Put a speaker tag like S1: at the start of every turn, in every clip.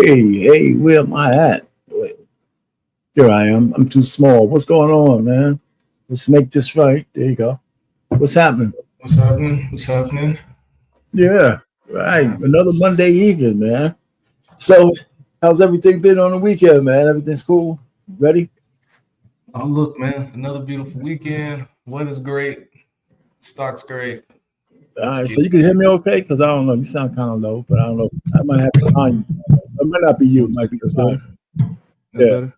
S1: Hey, where am I at? Wait, there I am. I'm too small. What's going on, man? Let's make this right. There you go. What's happening?
S2: What's happening? What's happening?
S1: Yeah, right.
S2: Yeah.
S1: Another Monday evening, man. So, how's everything been on the weekend, man? Everything's cool? Ready?
S2: Oh, look, man, another beautiful weekend. Weather's great. Stock's great.
S1: All
S2: Let's
S1: right.
S2: get
S1: So, you can
S2: it.
S1: hear me okay? Because I don't know. You sound kind of low, but I don't know. I might have to find you. So it might not be
S2: This
S1: you. It
S2: one's
S1: might be the
S2: that's
S1: phone.
S2: better. That's
S1: Yeah.
S2: better.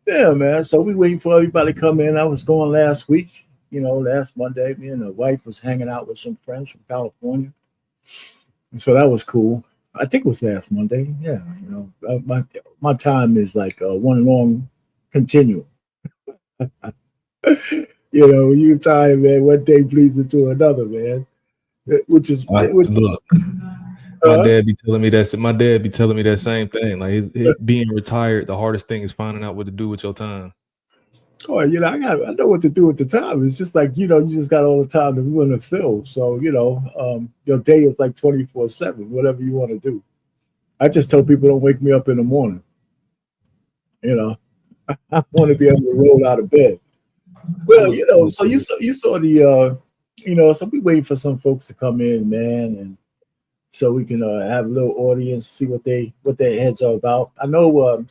S1: Yeah, man. So, we waiting for everybody to come in. I was going last week. Last Monday, me and the wife was hanging out with some friends from California. So that was cool. I think it was last Monday. Yeah, my time is like one long continuum. You tired, man. One day bleeds into another, man. Which is which is
S2: Look, my
S1: uh,
S2: dad be telling me that. My dad be telling me that same thing. Like being retired, the hardest thing is finding out what to do with your time.
S1: oh, I know what to do at the time. It's just like you just got all the time to want to fill. So your day is like 24/7. Whatever you want to do. I just tell people don't wake me up in the morning. You know, I want to be able to roll out of bed. Well, so
S2: Look.
S1: you saw the so we waiting for some folks to come in, man, and so we can have a little audience, see what their heads are about. I know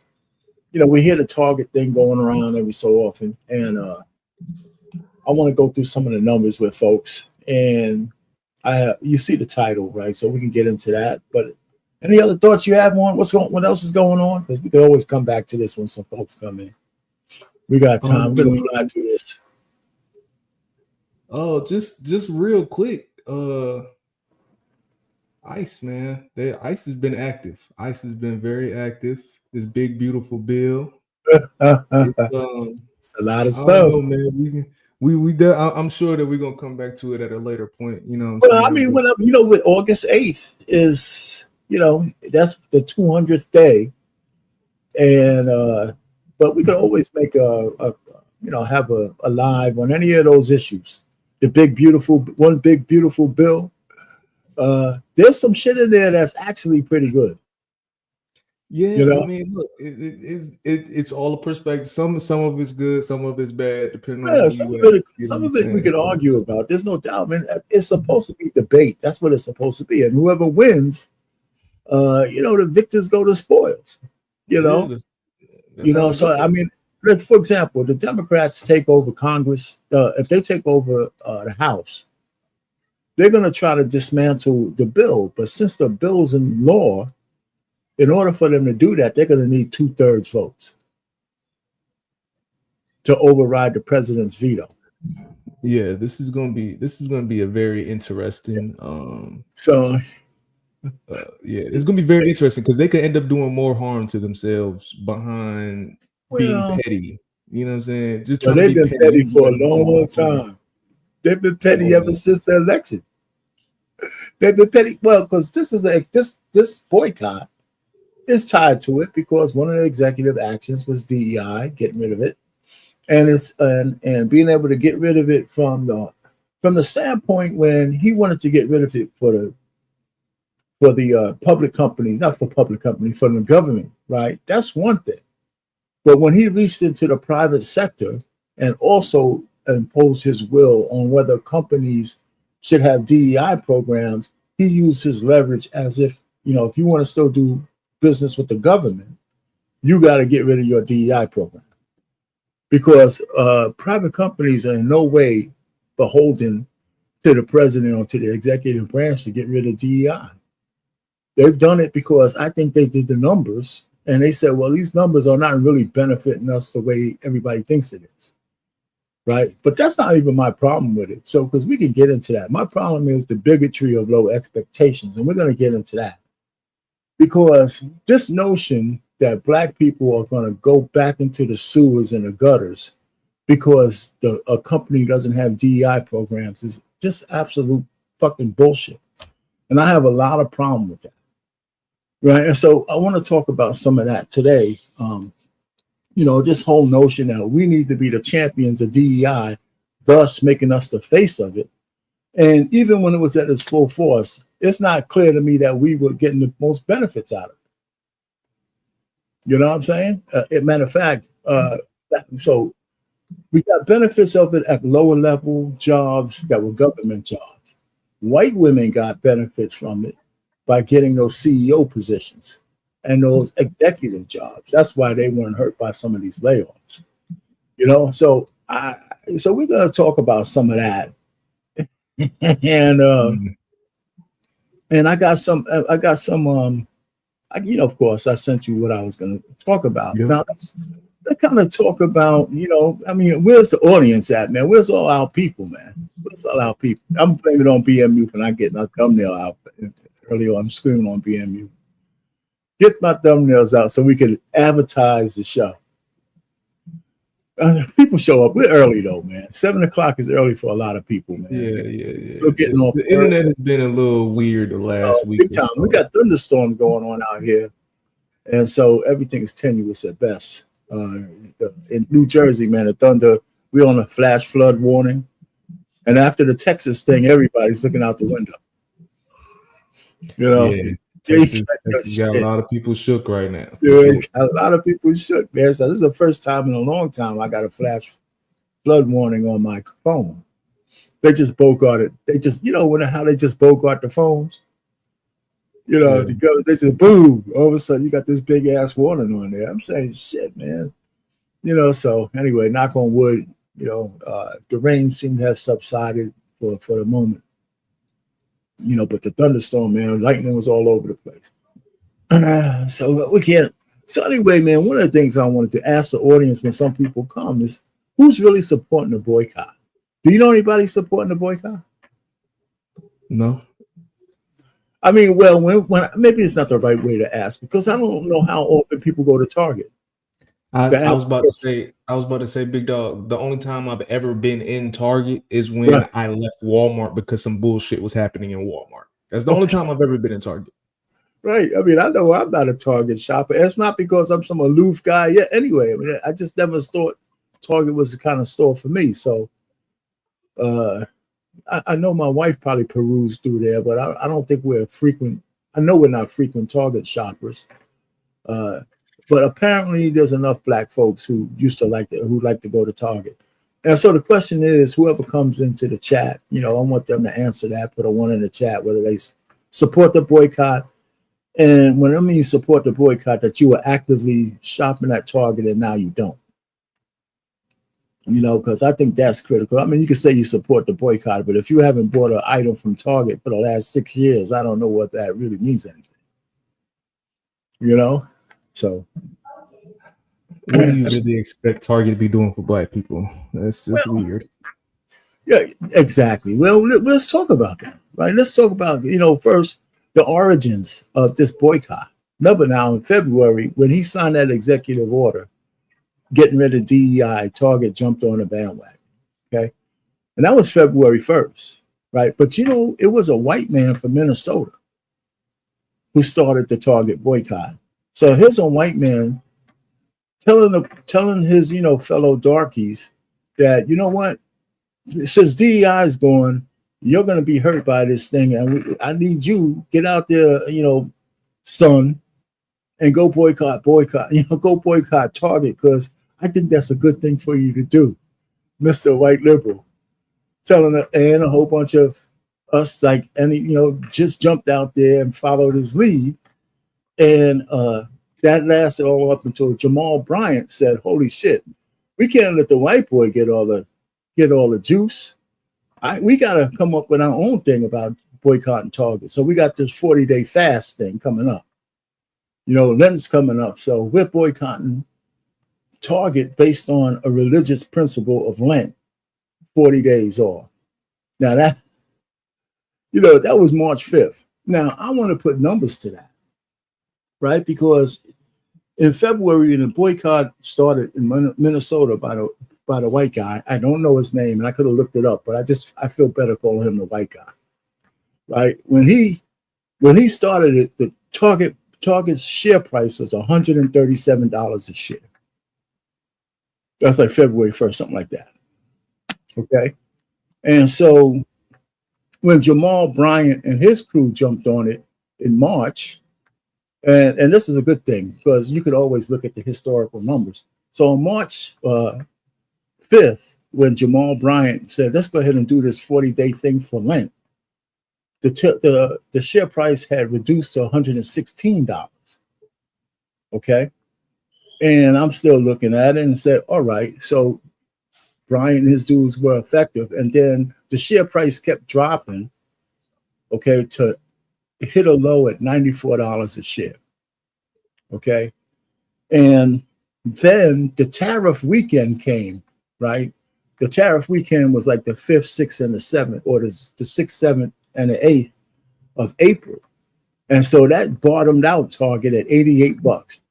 S1: we hear the target thing going around every so often, and I want to go through some of the numbers with folks, and you see the title, right? So we can get into that. But any other thoughts you have on what else is going on? Because we can always come back to this when some folks come in. We got time. We're gonna
S2: Um,
S1: fly through this.
S2: oh, just real quick. ICE, man. ICE has been active. ICE has been very active. This big beautiful bill. It's
S1: It's a lot of
S2: I don't
S1: stuff.
S2: know, man. I'm sure that we're gonna come back to it at a later point. You know what I'm
S1: Well, I
S2: saying?
S1: mean,
S2: But
S1: with August 8th is, that's the 200th day, and but we could always make have a live on any of those issues. The big beautiful bill. There's some shit in there that's actually pretty good. You
S2: yeah, I
S1: know,
S2: mean, look, it's all a perspective. Some of it's good, some of it's bad, depending on
S1: yeah,
S2: who you ask. You know
S1: some
S2: what I'm
S1: of it we
S2: saying?
S1: could
S2: So
S1: argue about. There's no doubt. I mean, it's supposed to be debate. That's what it's supposed to be, and whoever wins, the victors go to spoils. You
S2: yeah,
S1: know,
S2: that's how it
S1: So I
S2: goes.
S1: mean, for example, the Democrats take over Congress. If they take over the House, they're going to try to dismantle the bill. But since the bill's in law, in order for them to do that, they're going to need 2/3 votes to override the president's veto.
S2: Yeah, this is gonna be a very interesting.
S1: So,
S2: Yeah, it's gonna be very interesting because they could end up doing more harm to themselves behind being
S1: well,
S2: petty. You know what I'm saying? Just
S1: well,
S2: trying to
S1: they've
S2: be
S1: been
S2: petty.
S1: petty
S2: You can
S1: for a
S2: end up doing
S1: long
S2: more harm.
S1: time. They've been petty ever
S2: Oh,
S1: since the election. They've been petty. Well, because this boycott is tied to it because one of the executive actions was DEI, getting rid of it, and and being able to get rid of it from the standpoint when he wanted to get rid of it for the public companies, not for public companies, for the government, right? That's one thing. But when he reached into the private sector and also imposed his will on whether companies should have DEI programs, he used his leverage as if you want to still do business with the government, you got to get rid of your DEI program because private companies are in no way beholden to the president or to the executive branch to get rid of DEI. They've done it because I think they did the numbers and they said, well, these numbers are not really benefiting us the way everybody thinks it is. Right. But that's not even my problem with it. So, because we can get into that. My problem is the bigotry of low expectations. And we're going to get into that because this notion that black people are going to go back into the sewers and the gutters because a company doesn't have DEI programs is just absolute fucking bullshit. And I have a lot of problem with that. Right. And so I want to talk about some of that today. This whole notion that we need to be the champions of DEI, thus making us the face of it. And even when it was at its full force, it's not clear to me that we were getting the most benefits out of it. You know what I'm saying? Matter of fact, so we got benefits of it at lower level jobs that were government jobs. White women got benefits from it by getting those CEO positions and those executive jobs. That's why they weren't hurt by some of these layoffs. You know, so we're gonna talk about some of that, and
S2: Mm.
S1: of course, I sent you what I was going to talk about.
S2: Yep.
S1: Now, let's kind of talk about, I mean, where's the audience at, man? Where's all our people, man? Where's all our people? I'm blaming it on BMU for not getting our thumbnail out earlier. I'm screaming on BMU. Get my thumbnails out so we can advertise the show. People show up. We're early, though, man. 7 o'clock is early for a lot of people, man.
S2: Yeah.
S1: Still getting off.
S2: The internet has been a little weird the last week.
S1: Big time. So. We got thunderstorms going on out here. And so everything is tenuous at best. In New Jersey, man, the thunder, we're on a flash flood warning. And after the Texas thing, everybody's looking out the window. You know,
S2: yeah, Texas got a lot of people shook right now.
S1: Yeah, a lot of people shook, man. So this is the first time in a long time I got a flash flood warning on my phone. They just bogarted. They just, how they just bogart the phones. They just boom. All of a sudden, you got this big ass warning on there. I'm saying, shit, man. So anyway, knock on wood. The rain seemed to have subsided for the moment. But the thunderstorm, man, lightning was all over the place. So we can't. So anyway, man, one of the things I wanted to ask the audience when some people come is, who's really supporting the boycott? Do you know anybody supporting the boycott?
S2: No.
S1: I mean, well, when maybe it's not the right way to ask, because I don't know how often people go to Target.
S2: I was about to say, Big Dog, the only time I've ever been in Target is when I left Walmart because some bullshit was happening in Walmart. That's the only time I've ever been in Target.
S1: Right. I mean, I know I'm not a Target shopper. It's not because I'm some aloof guy. Yeah. Anyway, I mean, I just never thought Target was the kind of store for me. So, I know my wife probably perused through there, but I don't think we're frequent. I know we're not frequent Target shoppers. But apparently there's enough black folks who like to go to Target. And so the question is, whoever comes into the chat, I want them to answer that, put a 1 in the chat, whether they support the boycott. And when I mean support the boycott, that you were actively shopping at Target and now you don't. Because I think that's critical. I mean, you can say you support the boycott, but if you haven't bought an item from Target for the last 6 years, I don't know what that really means anything. So
S2: what do you really expect Target to be doing for black people? That's just weird.
S1: Yeah, exactly. Well, let's talk about that, right? Let's talk about, first the origins of this boycott. Remember now in February, when he signed that executive order, getting rid of DEI, Target jumped on the bandwagon, okay? And that was February 1st, right? But, it was a white man from Minnesota who started the Target boycott. So here's a white man telling his, fellow darkies that, you know what, since DEI is going, you're going to be hurt by this thing. And I need you, get out there, son, and go boycott, go boycott Target, because I think that's a good thing for you to do, Mr. White Liberal. Telling her, and a whole bunch of us, just jumped out there and followed his lead. And that lasted all up until Jamal Bryant said, holy shit, we can't let the white boy get all the juice. We got to come up with our own thing about boycotting Target. So we got this 40-day fast thing coming up. Lent's coming up. So we're boycotting Target based on a religious principle of Lent, 40 days off. Now that was March 5th. Now I want to put numbers to that, right? Because in February, the boycott started in Minnesota by the white guy. I don't know his name, and I could have looked it up, but I feel better calling him the white guy, right? When he started it, the Target's share price was $137 a share. That's like February 1st, something like that. Okay. And so when Jamal Bryant and his crew jumped on it in March, And this is a good thing because you could always look at the historical numbers. So on March 5th, when Jamal Bryant said, let's go ahead and do this 40-day thing for Lent, the share price had reduced to $116. Okay. And I'm still looking at it and said, all right, so Bryant and his dudes were effective. And then the share price kept dropping, okay, to hit a low at $94 a share. Okay. And then the tariff weekend came, right? The tariff weekend was like the 5th, 6th, and the 7th, or the 6th, 7th, and the 8th of April. And so that bottomed out Target at $88,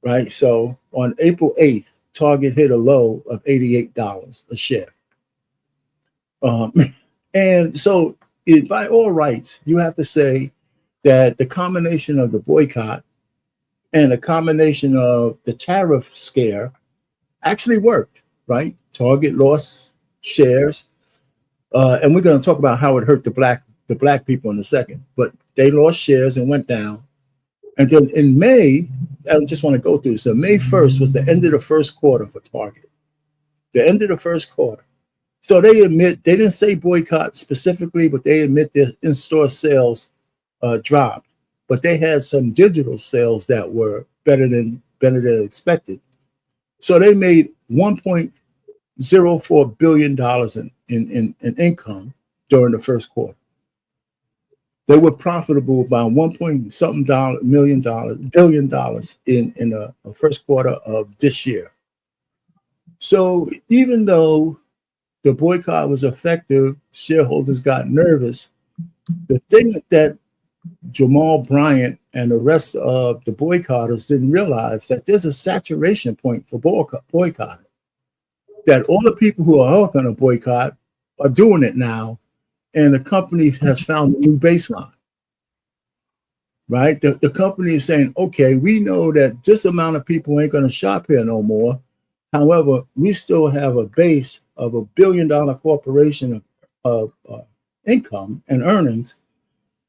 S1: right? So on April 8th, Target hit a low of $88 a share. And so by all rights, you have to say that the combination of the boycott and a combination of the tariff scare actually worked, right? Target lost shares, and we're going to talk about how it hurt the black people in a second. But they lost shares and went down. And then in May, I just want to go through. So May 1st was the end of the first quarter for Target. The end of the first quarter. So they didn't say boycott specifically, but they admit their in-store sales dropped. But they had some digital sales that were better than expected. So they made $1.04 billion in income during the first quarter. They were profitable by $1.something billion in the first quarter of this year. So even though the boycott was effective, shareholders got nervous. The thing that Jamal Bryant and the rest of the boycotters didn't realize that there's a saturation point for boycotting. That all the people who are going to boycott are doing it now, and the company has found a new baseline. Right? The company is saying, okay, we know that this amount of people ain't going to shop here no more. However, we still have a base of $1 billion corporation of income and earnings.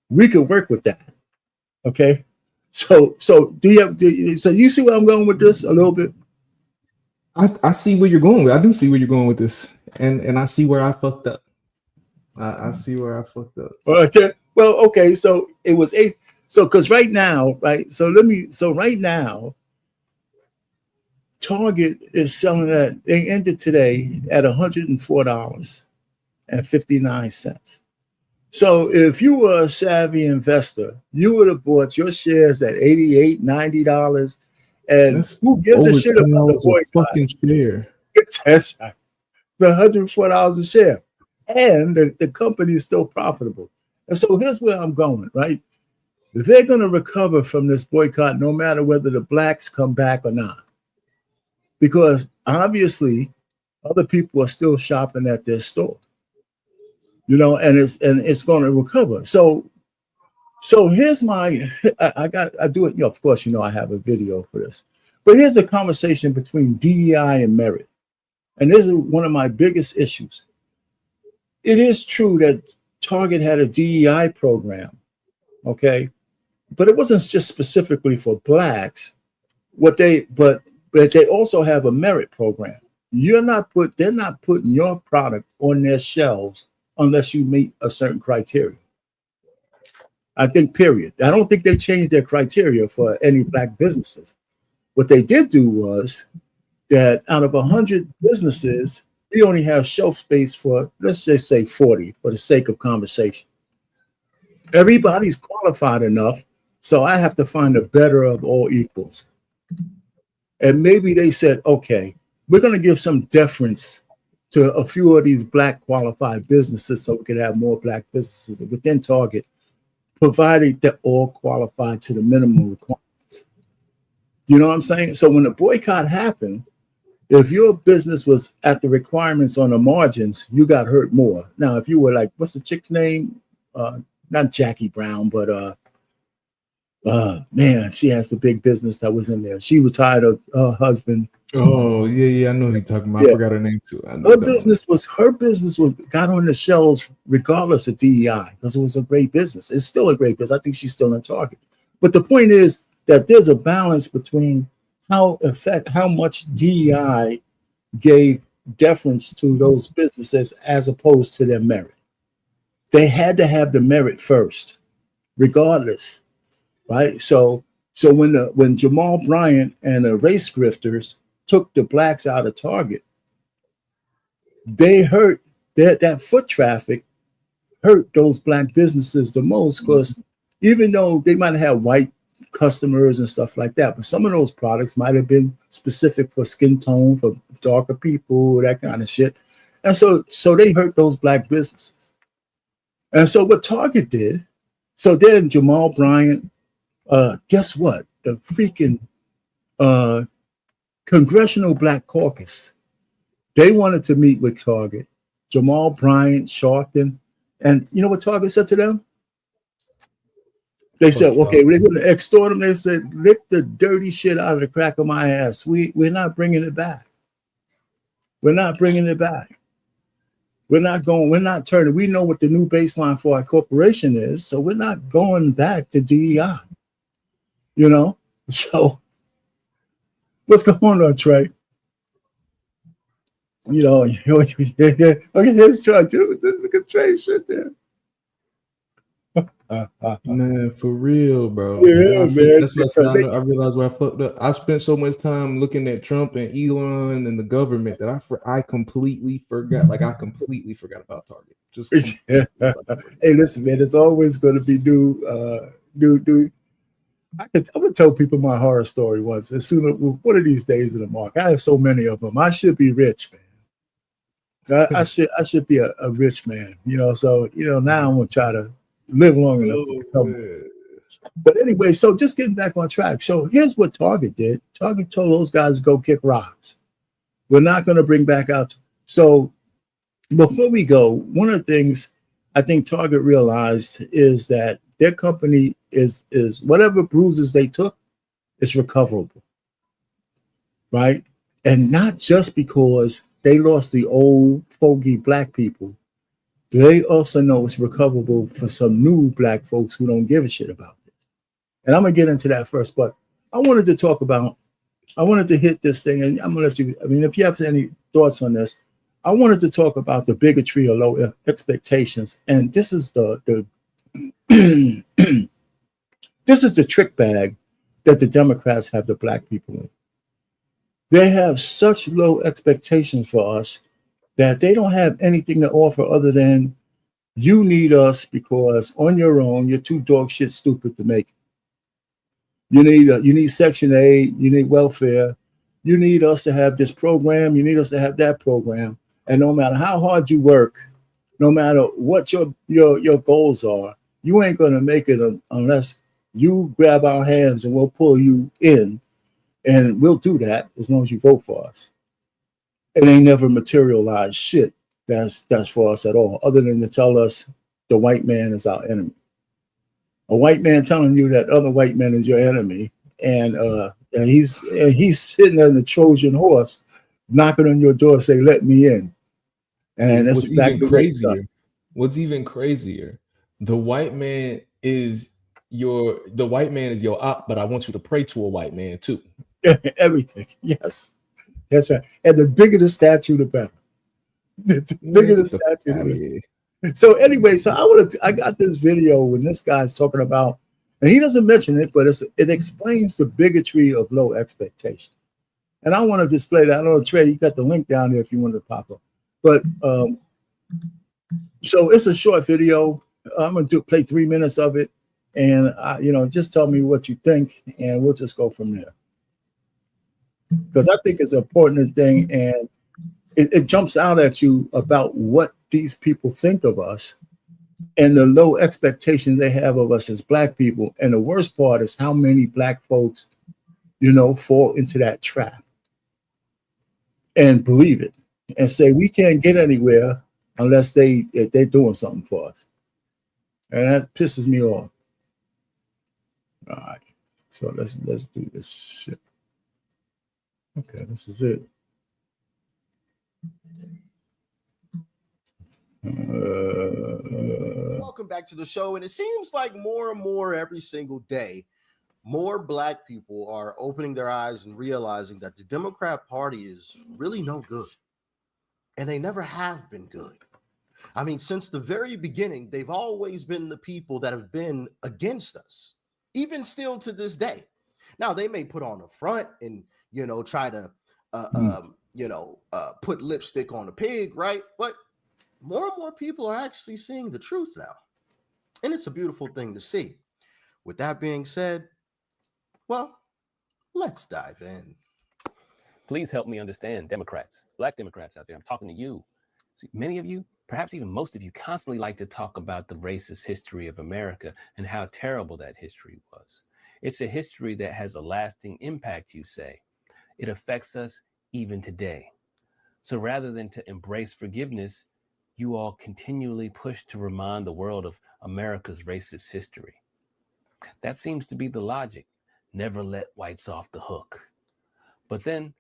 S1: We could work with that. Okay. So so you see where I'm going with this a little bit?
S2: I see where you're going with. I do see where you're going with this. And I see where I fucked up. I see where I fucked up.
S1: Okay. Well, okay, so it was because right now, right? So right now, Target is selling at, they ended today at $104.59. So if you were a savvy investor, you would have bought your shares at $88, $90. And
S2: that's
S1: who gives a shit about the boycott?
S2: Fucking share.
S1: That's right. The $104 a share. And the company is still profitable. And so here's where I'm going, right? They're going to recover from this boycott no matter whether the blacks come back or not. Because obviously other people are still shopping at their store. And it's going to recover. So here's my I do it, of course, I have a video for this. But here's a conversation between DEI and merit. And this is one of my biggest issues. It is true that Target had a DEI program, okay? But it wasn't just specifically for blacks. But they also have a merit program. They're not putting your product on their shelves unless you meet a certain criteria. I think, period. I don't think they changed their criteria for any black businesses. What they did do was that out of 100 businesses, we only have shelf space for, let's just say 40 for the sake of conversation. Everybody's qualified enough, so I have to find the better of all equals. And maybe they said, okay, we're going to give some deference to a few of these black qualified businesses so we could have more black businesses within Target, provided they're all qualified to the minimum requirements. You know what I'm saying? So when the boycott happened, if your business was at the requirements on the margins, you got hurt more. Now, if you were like, what's the chick's name? Not Jackie Brown, but man, she has the big business that was in there. She retired her husband.
S2: Oh, yeah, I know who you're talking about. Yeah. I forgot her name too.
S1: Her business was got on the shelves regardless of DEI because it was a great business. It's still a great business. I think she's still in Target. But the point is that there's a balance between how much DEI gave deference to those businesses as opposed to their merit. They had to have the merit first, regardless, right? So when Jamal Bryant and the race grifters took the blacks out of Target, they hurt that foot traffic hurt those black businesses the most, because even though they might have white customers and stuff like that, but some of those products might have been specific for skin tone, for darker people, that kind of shit. And so they hurt those black businesses. And so what Target did, so then Jamal Bryant, guess what? The freaking Congressional Black Caucus, they wanted to meet with Target. Jamal Bryant, Sharpton, and you know what Target said to them? They said, okay, we're going to extort them. They said, lick the dirty shit out of the crack of my ass. We're not bringing it back. We're not bringing it back. We're not turning. We know what the new baseline for our corporation is, so we're not going back to DEI. You know? So what's going on, Trey? You know, okay, here's Trey. Dude, look at Trey shit there.
S2: Man, for real, bro.
S1: Yeah, man.
S2: That's what I realized where I fucked up. I spent so much time looking at Trump and Elon and the government that I completely forgot. Like, I completely forgot about Target. Just
S1: hey, listen, man. It's always going to be new. I'm gonna tell people my horror story once. As soon as one of these days in the market, I have so many of them. I should be rich, man. I should be a rich man. You know, so now I'm gonna try to live long enough to become. But anyway, so just getting back on track. So here's what Target did. Target told those guys to go kick rocks. We're not going to bring back out. So before we go, one of the things I think Target realized is that their company is whatever bruises they took is recoverable, right? And not just because they lost the old fogey black people. They also know it's recoverable for some new black folks who don't give a shit about this. And I'm going to get into that first, but I wanted to hit this thing, and I'm going to let you, if you have any thoughts on this, I wanted to talk about the bigotry or low expectations. And this is the this is the trick bag that the Democrats have the black people in. They have such low expectations for us that they don't have anything to offer other than you need us because on your own, you're too dog shit stupid to make it. You need Section 8, you need welfare, you need us to have this program, you need us to have that program. And no matter how hard you work, no matter what your goals are, you ain't going to make it unless you grab our hands and we'll pull you in. And we'll do that as long as you vote for us. It ain't never materialized shit that's for us at all, other than to tell us the white man is our enemy. A white man telling you that other white man is your enemy, and he's sitting on the Trojan horse, knocking on your door, say, "Let me in." And that's exactly
S2: crazier. What's even crazier, the white man is your op, but I want you to pray to a white man too.
S1: Everything, yes. That's right. And the bigger the statue, the better. The bigger the statue, the better. So anyway, I got this video when this guy's talking about, and he doesn't mention it, but it explains the bigotry of low expectations. And I want to display that. I don't know, Trey, you got the link down there if you want to pop up. But so it's a short video. I'm going to play 3 minutes of it, and just tell me what you think, and we'll just go from there. Because I think it's an important thing, and it jumps out at you about what these people think of us and the low expectations they have of us as black people. And the worst part is how many black folks, fall into that trap and believe it and say we can't get anywhere unless they're doing something for us. And that pisses me off. All right, so let's do this shit. Okay, this is it.
S3: Welcome back to the show. And it seems like more and more every single day, more black people are opening their eyes and realizing that the Democrat Party is really no good. And they never have been good. I mean, since the very beginning, they've always been the people that have been against us, even still to this day. Now, they may put on a front and, try to, put lipstick on a pig, right? But more and more people are actually seeing the truth now. And it's a beautiful thing to see. With that being said, well, let's dive in.
S4: Please help me understand Democrats, Black Democrats out there. I'm talking to you. See, many of you, perhaps even most of you, constantly like to talk about the racist history of America and how terrible that history was. It's a history that has a lasting impact, you say. It affects us even today. So rather than to embrace forgiveness, you all continually push to remind the world of America's racist history. That seems to be the logic. Never let whites off the hook. But then,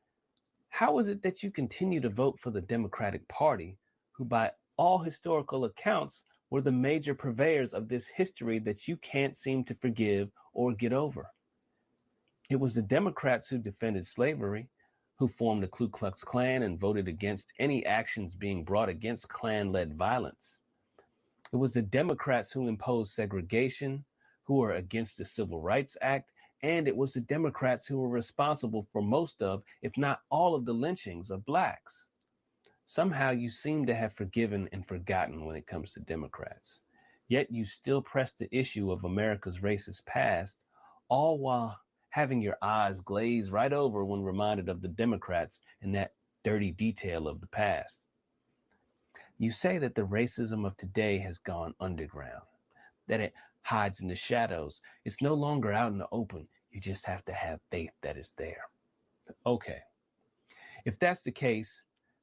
S4: how is it that you continue to vote for the Democratic Party, who by all historical accounts were the major purveyors of this history that you can't seem to forgive or get over? It was the Democrats who defended slavery, who formed the Ku Klux Klan and voted against any actions being brought against Klan-led violence. It was the Democrats who imposed segregation, who were against the Civil Rights Act, and it was the Democrats who were responsible for most of, if not all of the lynchings of blacks. Somehow you seem to have forgiven and forgotten when it comes to Democrats. Yet you still press the issue of America's racist past, all while having your eyes glaze right over when reminded of the Democrats and that dirty detail of the past. You say that the racism of today has gone underground, that it hides in the shadows. It's no longer out in the open. You just have to have faith that it's there. Okay. If that's the case,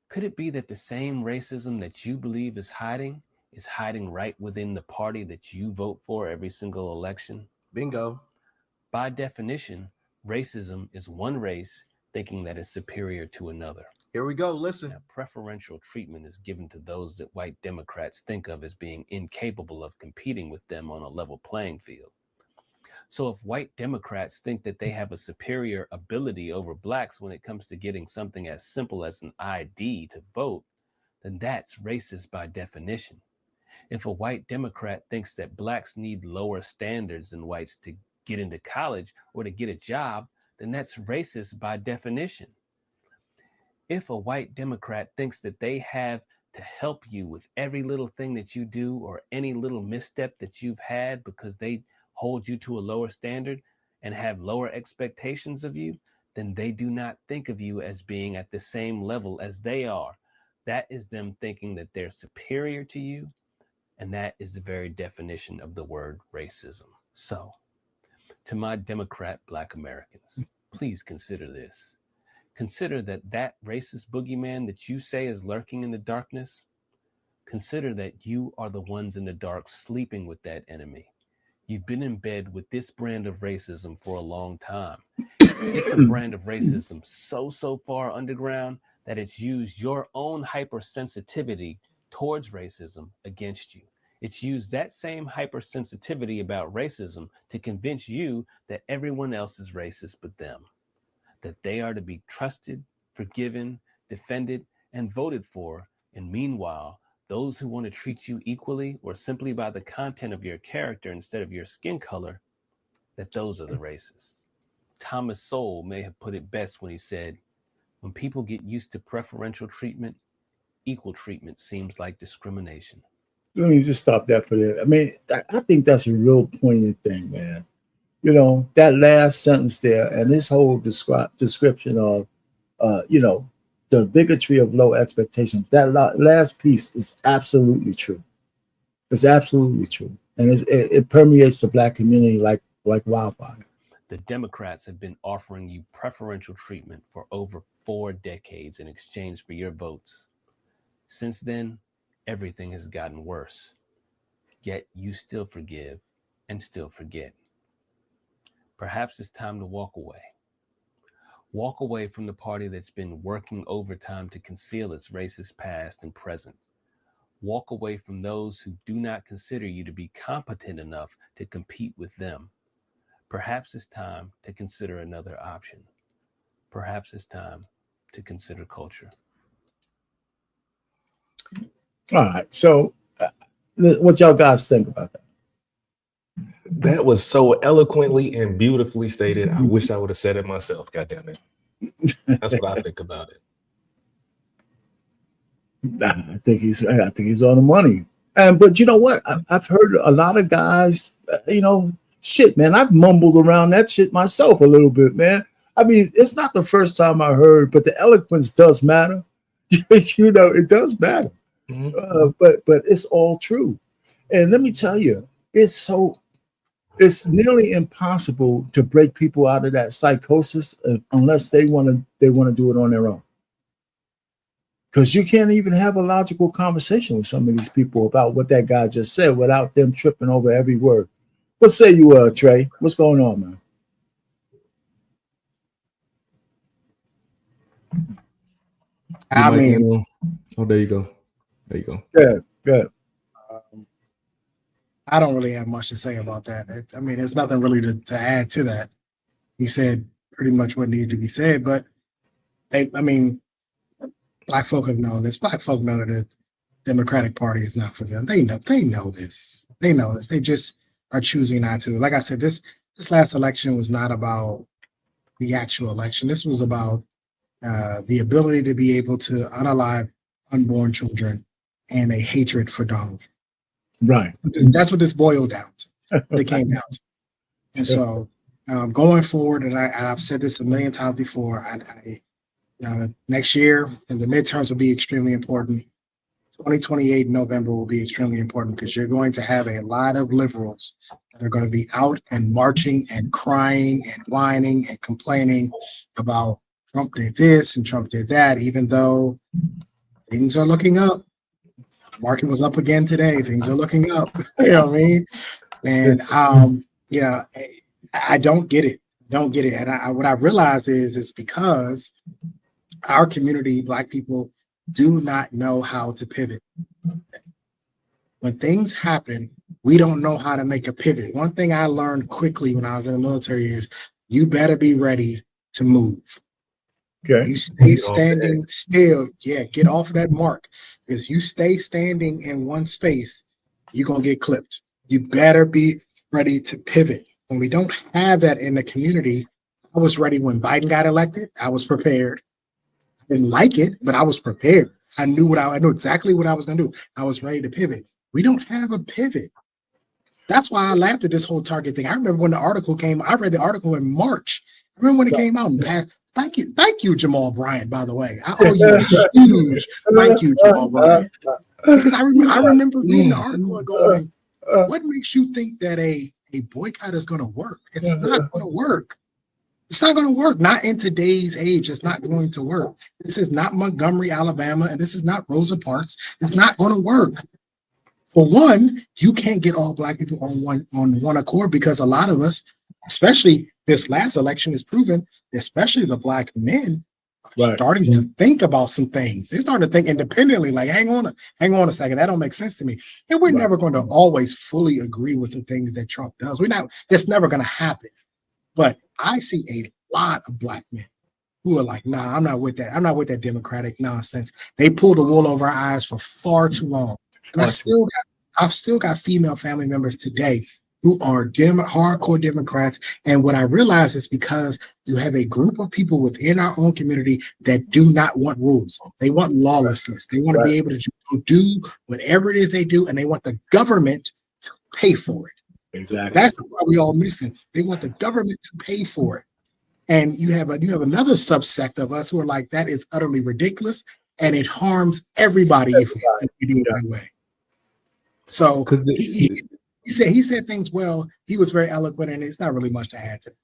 S4: could it be that the same racism that you believe is hiding right within the party that you vote for every single election?
S3: Bingo.
S4: By definition, racism is one race thinking that it's superior to another.
S3: Here we go. Listen.
S4: Now, preferential treatment is given to those that white Democrats think of as being incapable of competing with them on a level playing field. So if white Democrats think that they have a superior ability over blacks when it comes to getting something as simple as an ID to vote, then that's racist by definition. If a white Democrat thinks that blacks need lower standards than whites to get into college or to get a job, then that's racist by definition. If a white Democrat thinks that they have to help you with every little thing that you do or any little misstep that you've had because they hold you to a lower standard and have lower expectations of you, then they do not think of you as being at the same level as they are. That is them thinking that they're superior to you, and that is the very definition of the word racism. So, to my Democrat Black Americans, please consider this. Consider that racist boogeyman that you say is lurking in the darkness, consider that you are the ones in the dark sleeping with that enemy. You've been in bed with this brand of racism for a long time. It's a brand of racism so far underground that it's used your own hypersensitivity towards racism against you. It's used that same hypersensitivity about racism to convince you that everyone else is racist but them, that they are to be trusted, forgiven, defended, and voted for. And meanwhile, those who want to treat you equally or simply by the content of your character instead of your skin color, that those are the racists. Thomas Sowell may have put it best when he said, when people get used to preferential treatment, equal treatment seems like discrimination.
S1: Let me just stop that for that. I mean, I think that's a real poignant thing, man. You know, that last sentence there and this whole description of, the bigotry of low expectations, that last piece is absolutely true. It's absolutely true. And it permeates the black community like wildfire.
S4: The Democrats have been offering you preferential treatment for over 4 decades in exchange for your votes. Since then, everything has gotten worse. Yet you still forgive and still forget. Perhaps it's time to walk away. Walk away from the party that's been working overtime to conceal its racist past and present. Walk away from those who do not consider you to be competent enough to compete with them. Perhaps it's time to consider another option. Perhaps it's time to consider culture.
S1: All right. So, what y'all guys think about that?
S2: That was so eloquently and beautifully stated. I wish I would have said it myself. God damn it. That's what I think about it.
S1: I think he's on the money. But you know what? I've heard a lot of guys, shit, man. I've mumbled around that shit myself a little bit, man. I mean, it's not the first time I heard, but the eloquence does matter. It does matter.
S2: Mm-hmm.
S1: But it's all true. And let me tell you, it's nearly impossible to break people out of that psychosis unless they want to do it on their own. Because you can't even have a logical conversation with some of these people about what that guy just said without them tripping over every word. What say you, Trey? What's going on, man?
S2: I mean, there you go. There you go.
S1: Good.
S5: I don't really have much to say about that. I mean, there's nothing really to add to that. He said pretty much what needed to be said, but Black folk have known this. Black folk know that the Democratic Party is not for them. They know this. They know this. They just are choosing not to. Like I said, this last election was not about the actual election. This was about the ability to be able to unalive unborn children and a hatred for Donald.
S1: Right.
S5: That's what this boiled down to. What it came down to. And so going forward, and I've said this a million times before, next year and the midterms will be extremely important. 2028 November will be extremely important because you're going to have a lot of liberals that are going to be out and marching and crying and whining and complaining about Trump did this and Trump did that, even though things are looking up. Market was up again today. Things are looking up. You know what I mean? And I don't get it. And what I realized is it's because our community, Black people, do not know how to pivot. When things happen, we don't know how to make a pivot. One thing I learned quickly when I was in the military is you better be ready to move.
S1: Okay.
S5: You stay standing still. Yeah, get off of that mark. Because you stay standing in one space, you're going to get clipped. You better be ready to pivot. When we don't have that in the community, I was ready when Biden got elected. I was prepared. I didn't like it, but I was prepared. I knew exactly what I was going to do. I was ready to pivot. We don't have a pivot. That's why I laughed at this whole Target thing. I remember when the article came. I read the article in March. I remember when it came out. Thank you, Jamal Bryant, by the way. I owe you a huge thank you, Jamal Bryant. Because I remember reading the article and going, what makes you think that a boycott is going to work? It's not going to work. It's not going to work. Not in today's age. It's not going to work. This is not Montgomery, Alabama, and this is not Rosa Parks. It's not going to work. For one, you can't get all Black people on one accord because a lot of us, especially this last election, has proven, especially the Black men, are starting to think about some things. They're starting to think independently. Like, hang on a second, that don't make sense to me. And we're never going to always fully agree with the things that Trump does. It's never going to happen. But I see a lot of Black men who are like, nah, I'm not with that. I'm not with that Democratic nonsense. They pulled the wool over our eyes for far too long. And I've still got female family members today who are hardcore Democrats. And what I realize is because you have a group of people within our own community that do not want rules. They want lawlessness. They want to be able to do whatever it is they do, and they want the government to pay for it.
S1: Exactly.
S5: That's what we all missing. They want the government to pay for it. And you have another subsect of us who are like, that is utterly ridiculous, and it harms everybody if we do it that way. So he said things well. He was very eloquent, and it's not really much to add to it.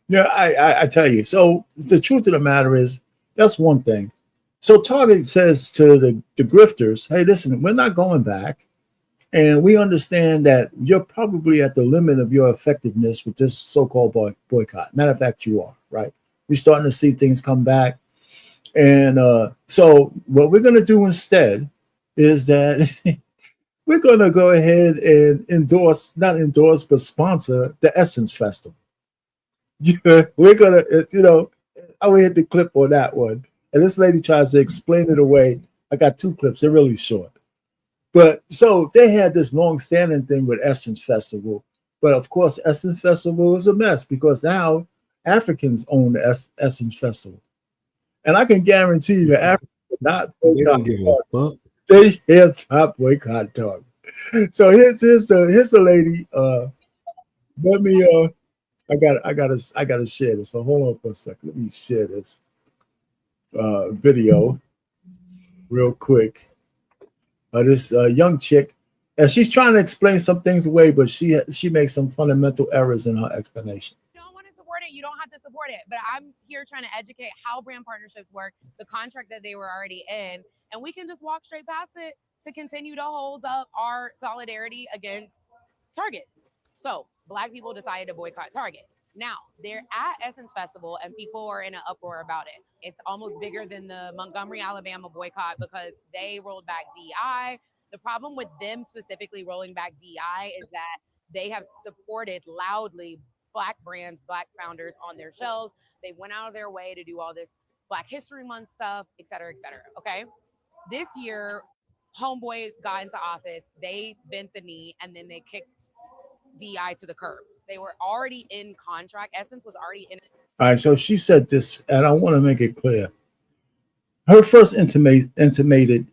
S1: Yeah, I tell you. So the truth of the matter is, that's one thing. So Target says to the grifters, hey, listen, we're not going back. And we understand that you're probably at the limit of your effectiveness with this so-called boycott. Matter of fact, you are, right? We're starting to see things come back. And so what we're going to do instead is that we're going to go ahead and not endorse, but sponsor the Essence Festival. Yeah, we're gonna, I will hit the clip on that one. And this lady tries to explain it away. I got two clips, they're really short. But so they had this long-standing thing with Essence Festival. But of course, Essence Festival is a mess because now Africans own the Essence Festival. And I can guarantee you that Africans not
S2: They
S1: boycott
S2: don't give a fuck.
S1: they can't stop boycott Target. So here's the lady. Let me I gotta share this. So hold on for a second. Let me share this video real quick. This young chick, and she's trying to explain some things away, but she makes some fundamental errors in her explanation.
S6: You don't want to support it, you don't have to support it. But I'm here trying to educate how brand partnerships work, the contract that they were already in, and we can just walk straight past it to continue to hold up our solidarity against Target. So Black people decided to boycott Target. Now they're at Essence Festival and people are in an uproar about it. It's almost bigger than the Montgomery, Alabama boycott because they rolled back DEI. The problem with them specifically rolling back DEI is that they have supported loudly Black brands, Black founders on their shelves. They went out of their way to do all this Black History Month stuff, et cetera, et cetera. Okay. This year, Homeboy got into office, they bent the knee, and then they kicked DI to the curb. They were already in contract. Essence was already in.
S1: All right, so she said this, and I want to make it clear. She first intimated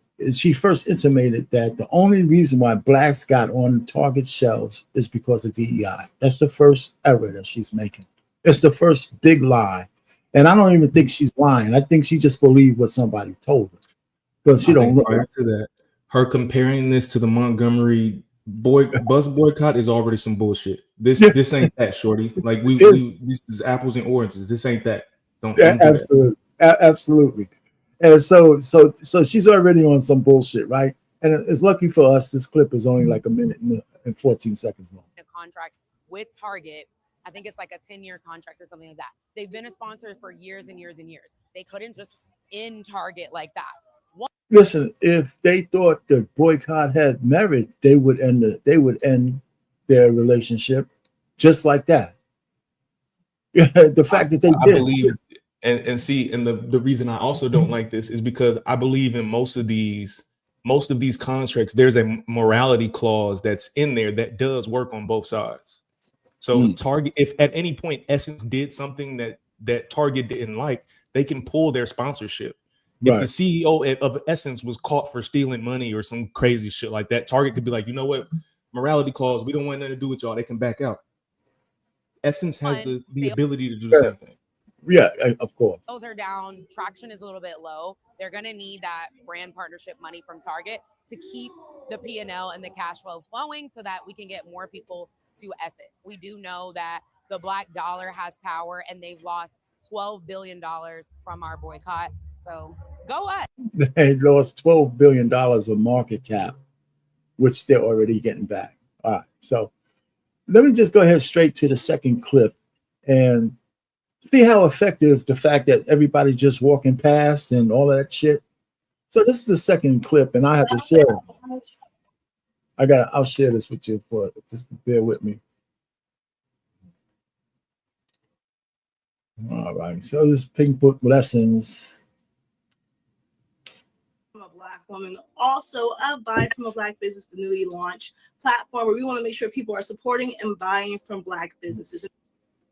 S1: that the only reason why Blacks got on Target shelves is because of DEI. That's the first error that she's making. It's the first big lie. And I don't even think she's lying. I think she just believed what somebody told her. Because she don't look
S2: prior to that. Her comparing this to the Montgomery bus boycott is already some bullshit. This ain't that, shorty. Like we this is apples and oranges. This ain't that. Don't
S1: absolutely, absolutely. And so she's already on some bullshit, right? And it's lucky for us. This clip is only like a minute and 14 seconds long.
S6: A contract with Target. I think it's like a 10-year contract or something like that. They've been a sponsor for years and years and years. They couldn't just end Target like that.
S1: Listen, if they thought the boycott had merit, they would end their relationship just like that. The fact that they did.
S2: Believe, and see, and the reason I also don't like this is because I believe in most of these contracts, there's a morality clause that's in there that does work on both sides. So Target, if at any point Essence did something that Target didn't like, they can pull their sponsorship. If the CEO of Essence was caught for stealing money or some crazy shit like that, Target could be like, you know what, morality clause, we don't want nothing to do with y'all. They can back out. Essence has the ability to do the same thing.
S1: Yeah, of course.
S6: Those are down. Traction is a little bit low. They're going to need that brand partnership money from Target to keep the P&L and the cash flow flowing so that we can get more people to Essence. We do know that the Black dollar has power and they've lost $12 billion from our boycott. So go us.
S1: They lost $12 billion of market cap, which they're already getting back. All right. So let me just go ahead straight to the second clip and see how effective the fact that everybody's just walking past and all of that shit. So this is the second clip, and I have to share it. I'll share this with you for just bear with me. All right. So this Pink Book Lessons.
S7: A Black woman, also a Buy from a Black Business, the newly launched platform where we want to make sure people are supporting and buying from Black businesses.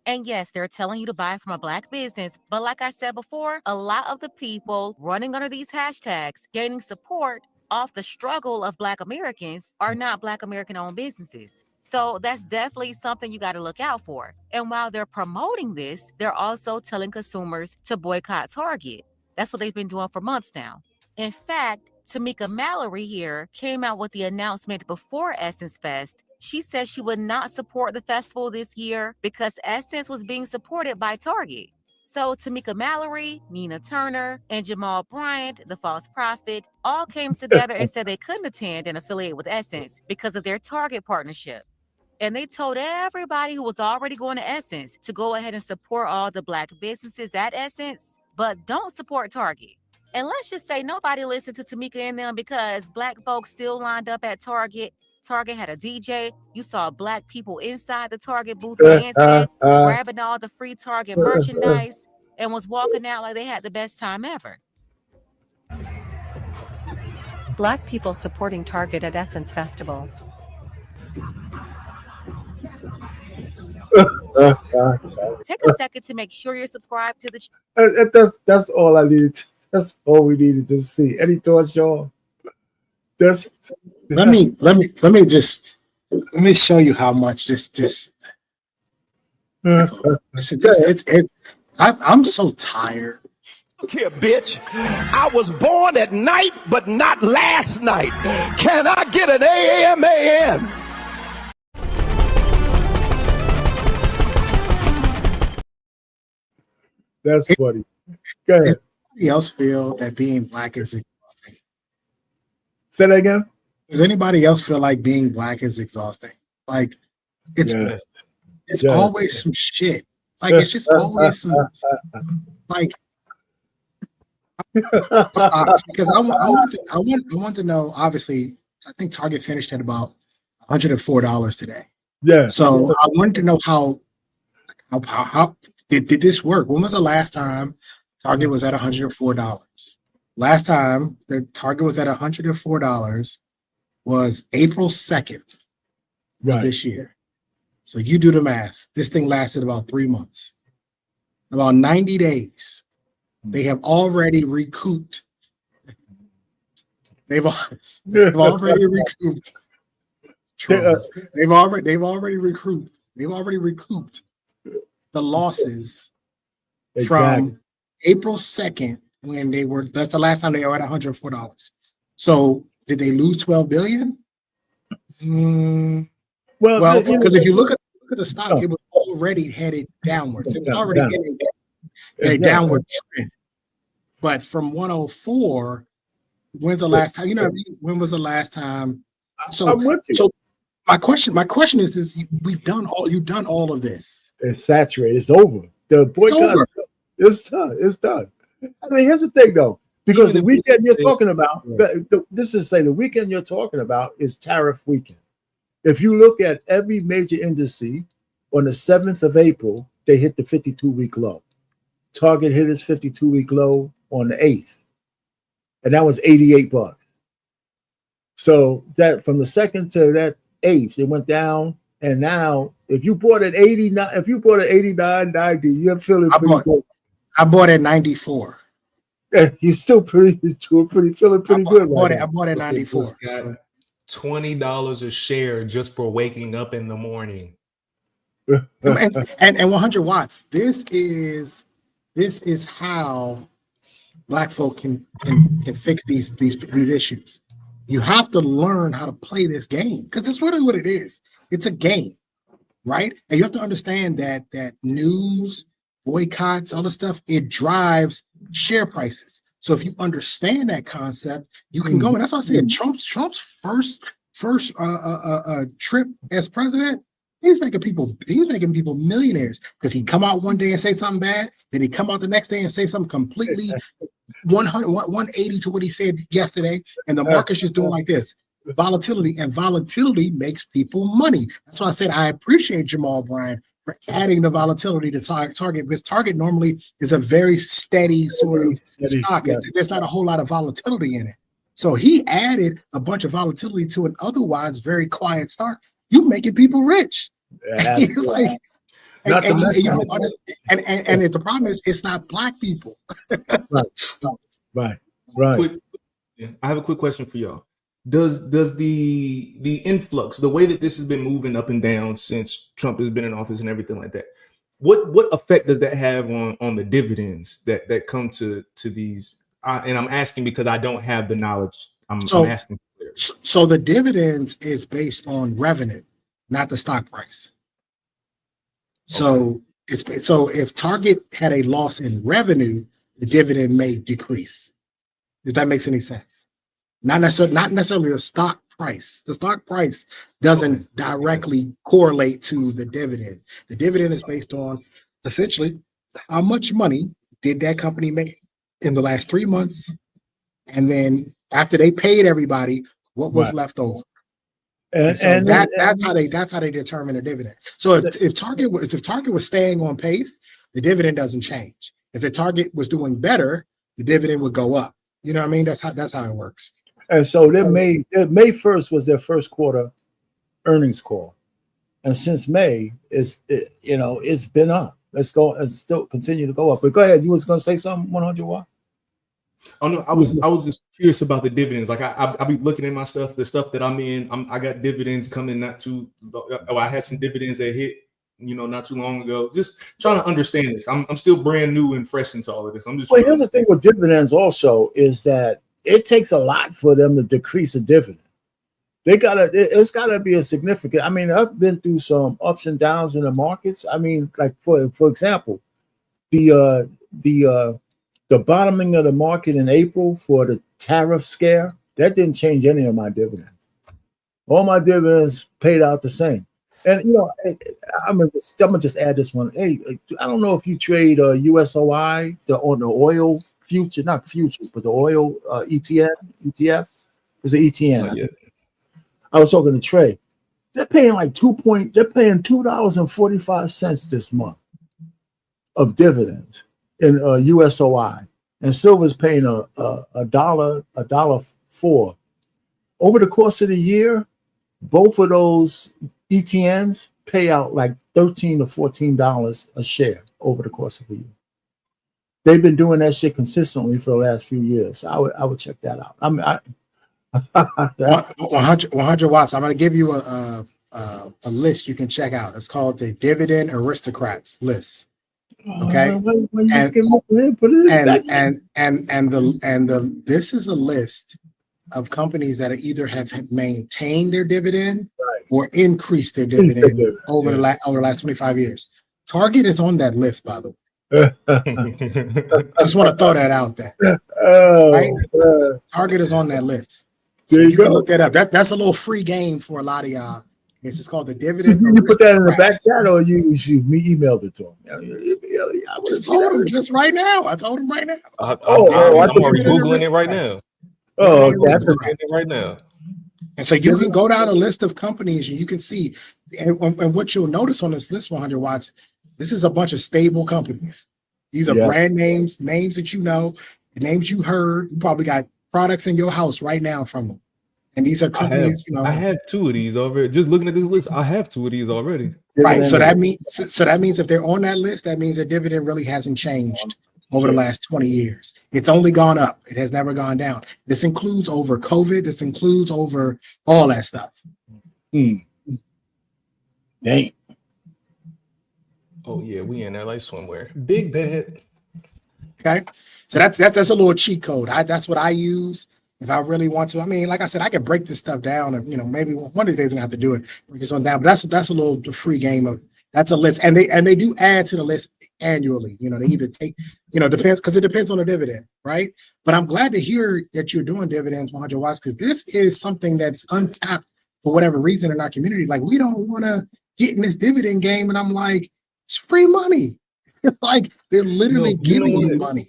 S8: And yes, they're telling you to buy from a Black business. But like I said before, a lot of the people running under these hashtags, gaining support off the struggle of Black Americans are not Black American-owned businesses. So that's definitely something you got to look out for. And while they're promoting this, they're also telling consumers to boycott Target. That's what they've been doing for months now. In fact, Tamika Mallory here came out with the announcement before Essence Fest. She said she would not support the festival this year because Essence was being supported by Target. So Tamika Mallory, Nina Turner, and Jamal Bryant, the false prophet, all came together and said they couldn't attend and affiliate with Essence because of their Target partnership. And they told everybody who was already going to Essence to go ahead and support all the Black businesses at Essence, but don't support Target. And let's just say nobody listened to Tamika and them because Black folks still lined up at Target Target had a DJ. You saw black people inside the Target booth dancing, grabbing all the free Target merchandise, and was walking out like they had the best time ever.
S9: Black people supporting Target at Essence Festival.
S8: Take a second to make sure you're subscribed to the
S1: That's all I needed. That's all we needed to see. Any thoughts, y'all?
S5: Let me show you how much I'm so tired.
S10: Look here, bitch. I was born at night, but not last night. Can I get an AMAN?
S1: That's funny. Go ahead.
S5: Does anybody else feel that being black is exhausting?
S1: Say that again.
S5: Does anybody else feel like being black is exhausting? Like it's always some shit. Like it's just always some like because I want to know. Obviously, I think Target finished at about $104 today.
S1: Yeah.
S5: So I wanted to know how did this work? When was the last time Target was at $104? Last time the Target was at $104 was April 2nd of this year. So you do the math. This thing lasted about 3 months. About 90 days. They have already recouped. They've already recouped. They've already recouped the losses from April 2nd when they were. That's the last time they were at $104. So did they lose 12 billion? Well, because if you look at the stock, it was already headed downwards. It was already in a downward trend. But from 104, when's the last time? You know what I mean? When was the last time? So my question is you've done all of this. It's
S1: saturated. It's over. The boycott. It's done. It's done. I mean, here's the thing though, because the weekend you're talking about, this is the weekend you're talking about is tariff weekend. If you look at every major indice on the 7th of April, they hit the 52-week low. Target hit its 52-week low on the 8th, and that was $88. So that from the 2nd to that 8th, it went down, and now if you bought at 89, if you bought at 89.90, you're feeling pretty good.
S5: I bought at 94.
S1: You're still feeling pretty good.
S5: I bought at 94.
S2: $20 a share just for waking up in the morning.
S5: and 100 watts. This is how Black folk can fix these issues. You have to learn how to play this game because it's really what it is. It's a game, right? And you have to understand that news, boycotts, all the stuff, it drives share prices. So if you understand that concept, you can go. And that's why I said Trump's first trip as president, he's making people millionaires because he come out one day and say something bad, then he come out the next day and say something completely 180 to what he said yesterday, and the market's just doing like this. Volatility makes people money. That's why I said I appreciate Jamal Bryant for adding the volatility to Target, because Target normally is a very steady sort of stock. There's not a whole lot of volatility in it. So he added a bunch of volatility to an otherwise very quiet stock. You making people rich.
S1: Yeah,
S5: He's like, and the problem is it's not Black people.
S1: Right.
S2: I have a quick question for y'all. Does the influx, the way that this has been moving up and down since Trump has been in office and everything like that, what effect does that have on the dividends that come to these? And I'm asking because I don't have the knowledge. I'm asking.
S5: So the dividends is based on revenue, not the stock price. So if Target had a loss in revenue, the dividend may decrease. If that makes any sense. Not necessarily the stock price. The stock price doesn't directly correlate to the dividend. The dividend is based on essentially how much money did that company make in the last 3 months, and then after they paid everybody, what was left over. And so that's how they determine a dividend. So if Target was staying on pace, the dividend doesn't change. If the Target was doing better, the dividend would go up. You know what I mean? That's how it works.
S1: And so May 1st was their first quarter earnings call, and since May, it's been up. Let's go and still continue to go up. But go ahead. You was going to say something, 100 Watt?
S2: Oh no, I was just curious about the dividends. Like I be looking at my stuff, the stuff that I'm in. I got dividends coming not too. Oh, I had some dividends that hit, not too long ago. Just trying to understand this. I'm still brand new and fresh into all of this. I'm just.
S1: Well, here's the thing with dividends also is that it takes a lot for them to decrease a dividend. It's gotta be a significant. I mean, I've been through some ups and downs in the markets. I mean, like for example, the bottoming of the market in April for the tariff scare, that didn't change any of my dividends. All my dividends paid out the same. And I'm gonna just add this one. Hey, I don't know if you trade USOI on the oil future, not future, but the oil ETF. It's an ETN. I was talking to Trey. They're paying like $2.45 this month of dividends in USOI, and silver's paying $1.04. Over the course of the year, both of those ETNs pay out like $13 to $14 a share over the course of a year. They've been doing that shit consistently for the last few years. So I would check that out.
S5: 100 watts. I'm going to give you a list you can check out. It's called the Dividend Aristocrats list. Okay, this is a list of companies that either have maintained their dividend or increased their dividend over the last 25 years. Target is on that list, by the way. Just want to throw that out there. Right? Target is on that list. So you can look that up. That's a little free game for a lot of y'all. It's just called the dividend.
S1: Did you put that in the back chat, or you emailed it to him?
S5: I just told him just right now. I told him right now.
S2: I'm already Googling it right now.
S1: Oh, okay.
S2: Right now.
S5: And so you can go down a list of companies and you can see, and what you'll notice on this list, 100 watts, this is a bunch of stable companies. These are brand names that you know, names you heard. You probably got products in your house right now from them. And these are companies,
S2: I have two of these already. Just looking at this list, I have two of these already.
S5: Right. So that means if they're on that list, that means their dividend really hasn't changed over the last 20 years. It's only gone up. It has never gone down. This includes over COVID. This includes over all that stuff.
S1: Dang.
S2: Oh yeah, we in LA swimwear. Big bad.
S5: Okay. So that's a little cheat code. That's what I use if I really want to. I mean, like I said, I can break this stuff down. And, maybe one of these days I'm gonna have to do it. Break this one down. But that's a little free game of. That's a list, and they do add to the list annually. They either take, depends, because it depends on the dividend, right? But I'm glad to hear that you're doing dividends, 100 watts, because this is something that's untapped for whatever reason in our community. Like, we don't want to get in this dividend game, and I'm like, it's free money. Like, they're literally giving you money.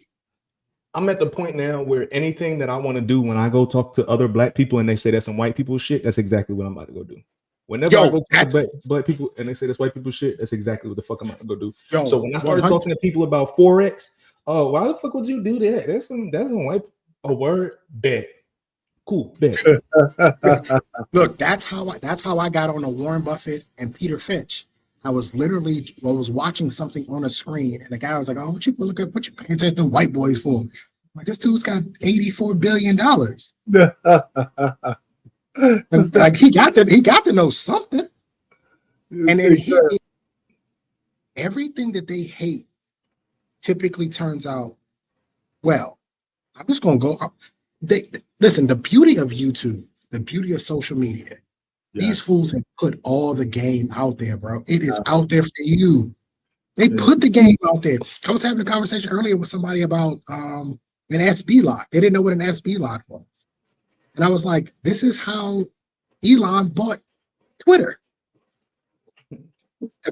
S2: I'm at the point now where anything that I want to do when I go talk to other black people and they say that's some white people shit, that's exactly what I'm about to go do. Whenever I go talk to black people and they say that's white people shit, that's exactly what the fuck I'm about to go do. So when I started talking to people about Forex, oh, why the fuck would you do that? That's some white word. Bet. Cool. Bet.
S5: Look, that's how I got on the Warren Buffett and Peter Finch. I was watching something on a screen, and the guy was like, "Oh, what you paying attention to white boys for?" I'm like, this dude's got $84 billion. And like he got to know something. And then everything that they hate typically turns out well. I'm just gonna go. Listen, the beauty of YouTube, the beauty of social media. These fools have put all the game out there, bro. It is out there for you. They put the game out there. I was having a conversation earlier with somebody about an SB lot. They didn't know what an SB lot was. And I was like, this is how Elon bought Twitter. And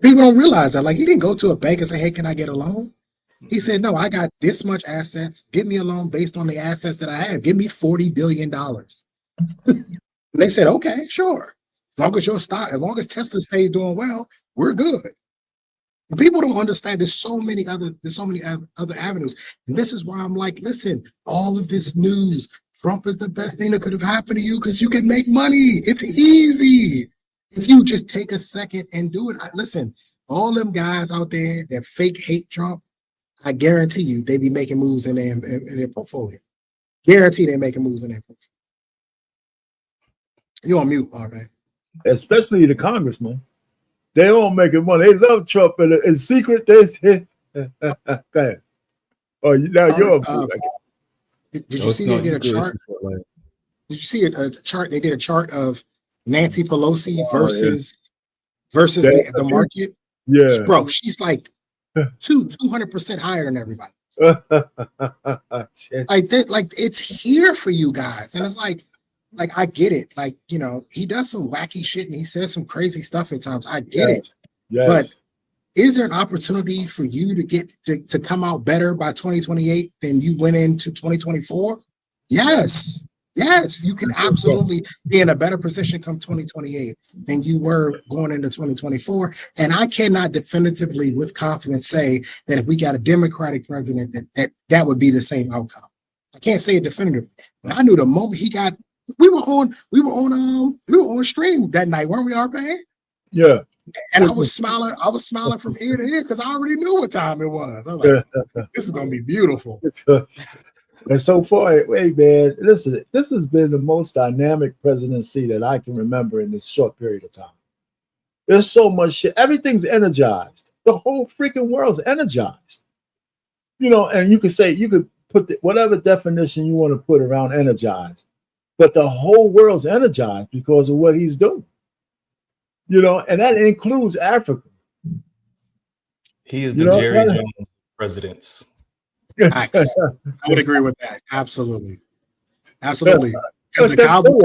S5: people don't realize that. Like, he didn't go to a bank and say, hey, can I get a loan? He said, no, I got this much assets. Give me a loan based on the assets that I have. Give me $40 billion. And they said, okay, sure. As long as your stock, as long as Tesla stays doing well, we're good. And people don't understand there's so many other avenues. And this is why I'm like, listen, all of this news, Trump is the best thing that could have happened to you because you can make money. It's easy. If you just take a second and do it. Listen, all them guys out there that fake hate Trump, I guarantee you they be making moves in their portfolio. Guarantee they're making moves in their portfolio. You on mute, RJ.
S1: Especially the congressman. They all making money. They love Trump in secret. They go ahead. Oh, now you're on mute.
S5: Did you see they did a chart? Did you see a chart? They did a chart of Nancy Pelosi versus the market.
S1: Yeah,
S5: bro, she's like 200% higher than everybody. Like it's here for you guys, and it's like I get it. Like, you know, he does some wacky shit and he says some crazy stuff at times. I get it.
S1: Yes.
S5: But is there an opportunity for you to get to come out better by 2028 than you went into 2024? Yes. Yes, you can absolutely be in a better position come 2028 than you were going into 2024. And I cannot definitively with confidence say that if we got a Democratic president that would be the same outcome. I can't say it definitively. But I knew the moment he got we were on stream that night, weren't we, RP?
S1: Yeah.
S5: And I was smiling from ear to ear because I already knew what time it was. I was like, this is gonna be beautiful.
S1: And so far, hey man, listen, this has been the most dynamic presidency that I can remember in this short period of time. There's so much shit. Everything's energized. The whole freaking world's energized. You know, and you could put whatever definition you want to put around energized, but the whole world's energized because of what he's doing. You know, and that includes Africa.
S2: He is the Jerry Jones presidents.
S5: I would agree with that. Absolutely. Absolutely. Because the Cowboys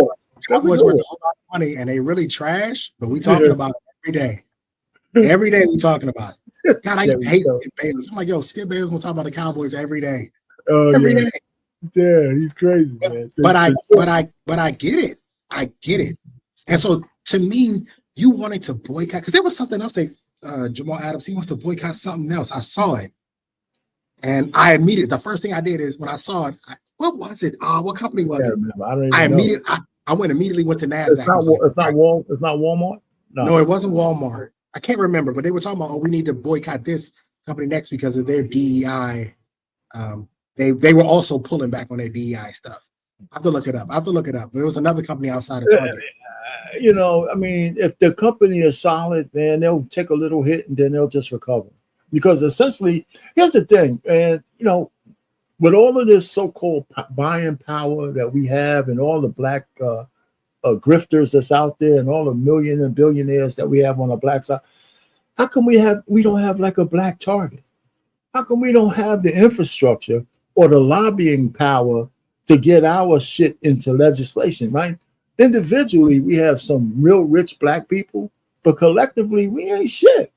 S5: were a whole lot of money and they really trash, but we talking about it every day. Every day we talking about it. God, I hate Skip Bayless. I'm like, yo, Skip Bayless will talk about the Cowboys every day. Every day.
S1: Yeah, he's crazy, man.
S5: But I get it. I get it. And so to me, you wanted to boycott because there was something else Jamal Adams, he wants to boycott something else. I saw it. And the first thing I did is when I saw it, what was it? What company was it? I went immediately went to NASDAQ.
S1: It's not Walmart?
S5: No, it wasn't Walmart. I can't remember, but they were talking about, we need to boycott this company next because of their DEI. They were also pulling back on their DEI stuff. I have to look it up. But it was another company outside of Target.
S1: You know, I mean, if the company is solid, man, they'll take a little hit and then they'll just recover. Because essentially, here's the thing, and you know, with all of this so-called buying power that we have, and all the black grifters that's out there, and all the million and billionaires that we have on the black side, how come we don't have like a black Target? How come we don't have the infrastructure or the lobbying power to get our shit into legislation? Right? Individually, we have some real rich black people, but collectively, we ain't shit.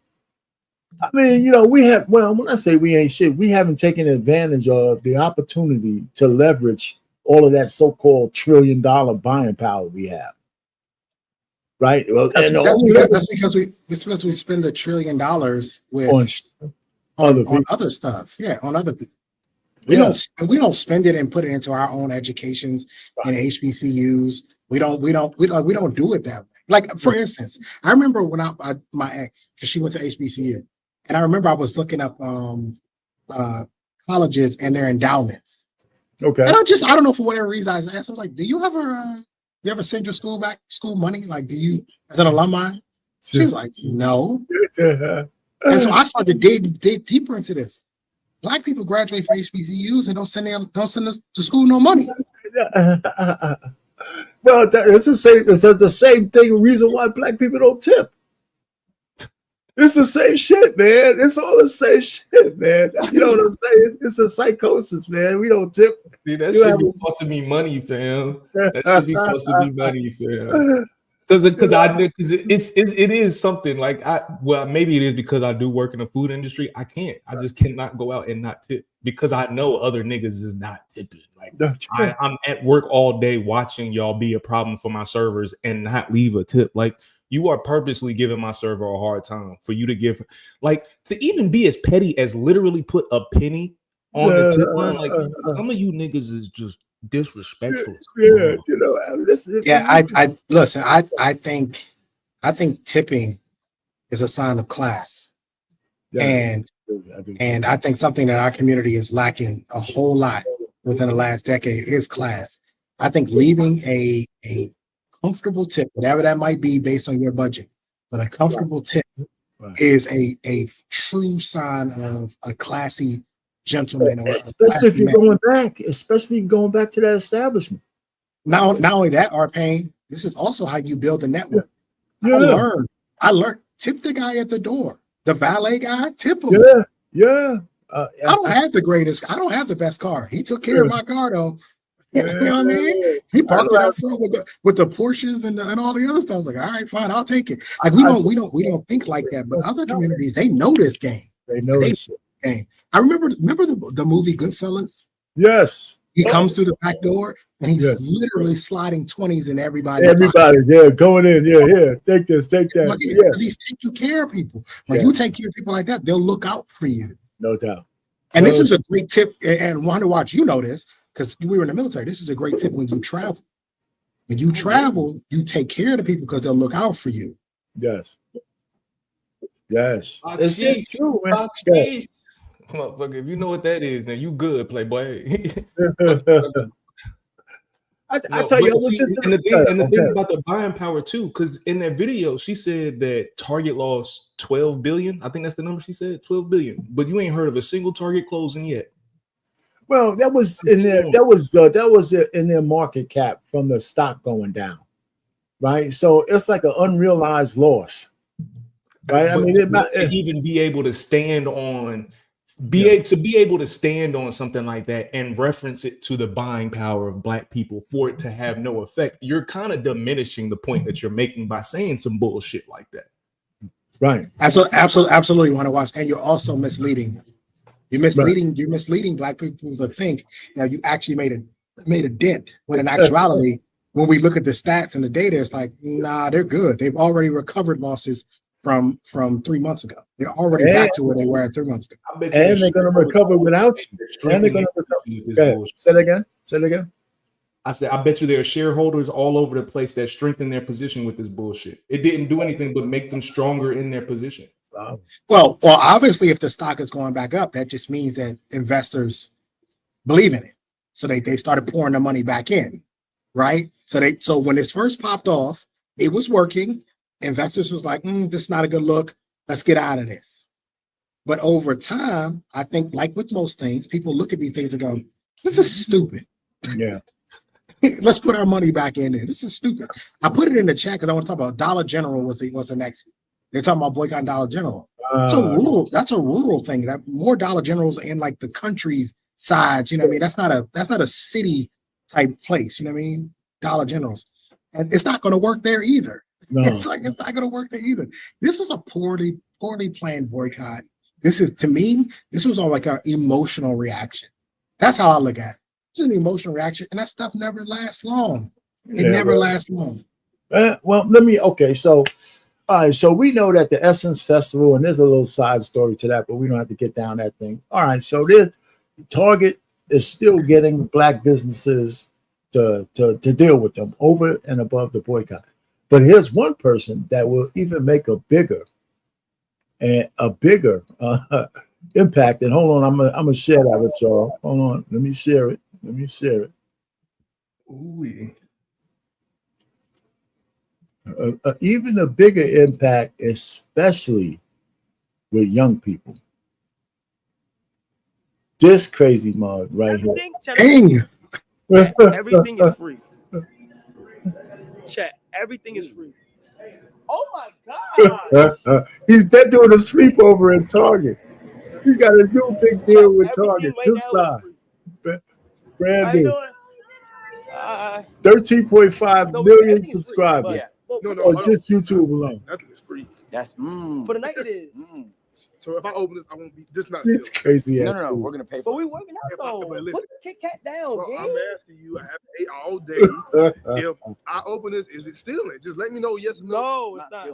S1: I mean, you know, when I say we ain't shit, we haven't taken advantage of the opportunity to leverage all of that so-called $1 trillion buying power we have. Right? Well,
S5: that's because we spend $1 trillion with on other stuff. Yeah, on other people. We don't spend it and put it into our own educations and HBCUs. We don't do it that way. Like, for instance, I remember when my ex, because she went to HBCU. And I remember I was looking up colleges and their endowments.
S1: Okay.
S5: And I don't know, for whatever reason, I asked, I was like, do you ever send your school money? Like, do you, as an alumni? She was like, no. And so I started to dig deeper into this. Black people graduate from HBCUs and don't send us to school no money.
S1: Well, it's the same thing. Reason why black people don't tip. It's the same shit, man. It's all the same shit, man. You know what I'm saying? It's a psychosis, man. We don't tip.
S2: See, that should be costing me money, fam. That should be costing me money, fam. Because it is something like maybe it is because I do work in the food industry. I just cannot go out and not tip because I know other niggas is not tipping. Like I'm at work all day watching y'all be a problem for my servers and not leave a tip. Like you are purposely giving my server a hard time for you to give, like to even be as petty as literally put a penny on the tip line. Like some of you niggas is just disrespectful.
S1: Yeah, you know, listen.
S5: Yeah, I listen. I think tipping is a sign of class, and I think something that our community is lacking a whole lot within the last decade is class. I think leaving a comfortable tip, whatever that might be, based on your budget, but a comfortable tip is a true sign of a classy gentleman, or
S1: especially if you're going back, especially if you're going back to that establishment.
S5: Not only that, Arpain, this is also how you build a network.
S1: Yeah.
S5: I learned, tip the guy at the door, the valet guy, tip him.
S1: Yeah.
S5: I don't have the greatest, I don't have the best car. He took care of my car though. You know what I mean? He parked it up front with the Porsches and all the other stuff. I was like, all right, fine, I'll take it. Like we don't think like that, but other communities, they know this game.
S1: They know this
S5: game. I remember the movie Goodfellas.
S1: Yes.
S5: He comes through the back door and he's literally sliding 20s in everybody.
S1: Going in. Yeah. Take this, take that.
S5: Like, because he's taking care of people. When you take care of people like that, they'll look out for you.
S1: No doubt.
S5: And this is a great tip. And Wonder Watch, you know this, because we were in the military. This is a great tip when you travel. When you travel, you take care of the people because they'll look out for you.
S1: Yes. It's just true, man.
S2: Motherfucker, if you know what that is, then you good, playboy.
S1: I tell you,
S2: and the thing about the buying power too, because in that video she said that Target lost 12 billion. I think that's the number she said, 12 billion. But you ain't heard of a single Target closing yet.
S1: Well, that was in there. That was in their market cap from the stock going down, right? So it's like an unrealized loss, right?
S2: I mean, to even be able to stand on. To be able to stand on something like that and reference it to the buying power of Black people for it to have no effect, you're kind of diminishing the point that you're making by saying some bullshit like that.
S1: Right.
S5: Absolutely want to watch, and you're also misleading them. You're misleading Black people to think that you actually made a dent. When in actuality, when we look at the stats and the data, it's like, nah, they're good. They've already recovered losses from 3 months ago. They're already back to where they were 3 months ago.
S1: And they're going to recover without you. And they're going to recover. Say it again.
S2: I said, I bet you there are shareholders all over the place that strengthen their position with this bullshit. It didn't do anything but make them stronger in their position.
S5: Well, obviously, if the stock is going back up, that just means that investors believe in it. So they started pouring the money back in, right? So when this first popped off, it was working. Investors was like, this is not a good look. Let's get out of this. But over time, I think, like with most things, people look at these things and go, this is stupid.
S1: Yeah.
S5: Let's put our money back in there. This is stupid. I put it in the chat because I want to talk about Dollar General was the next. They're talking about boycotting Dollar General. That's a rural thing. That more Dollar Generals in like the country's sides, you know what I mean? That's not a city type place, you know what I mean? Dollar Generals. And it's not going to work there either. No. It's not going to work there either. This is a poorly planned boycott. To me, this was all like an emotional reaction. That's how I look at it. It's an emotional reaction, and that stuff never lasts long. It never lasts long.
S1: All right, so we know that the Essence Festival, and there's a little side story to that, but we don't have to get down that thing. All right, so Target is still getting Black businesses to deal with them over and above the boycott. But here's one person that will even make a bigger impact. And hold on, I'm gonna share that with y'all. Hold on, let me share it.
S2: Ooh.
S1: Even a bigger impact, especially with young people. This crazy mug right here.
S11: Everything is free. Chat, everything is free. Oh my God!
S1: They're doing a sleepover at Target. He's got a new big deal with Target. Brand new. 13.5 million subscribers.
S11: No,
S1: or just YouTube alone.
S11: Nothing is free. That's for the night. It is.
S12: So if I open this, I won't be just not.
S1: It's crazy.
S13: No, we're gonna pay for.
S11: But we working out though.
S12: But listen,
S11: Put the Kit Kat down,
S12: bro,
S11: gang.
S12: I'm asking you. I haven't ate all day. If I open this, is it stealing? Just let me know. Yes or no.
S11: No, it's not.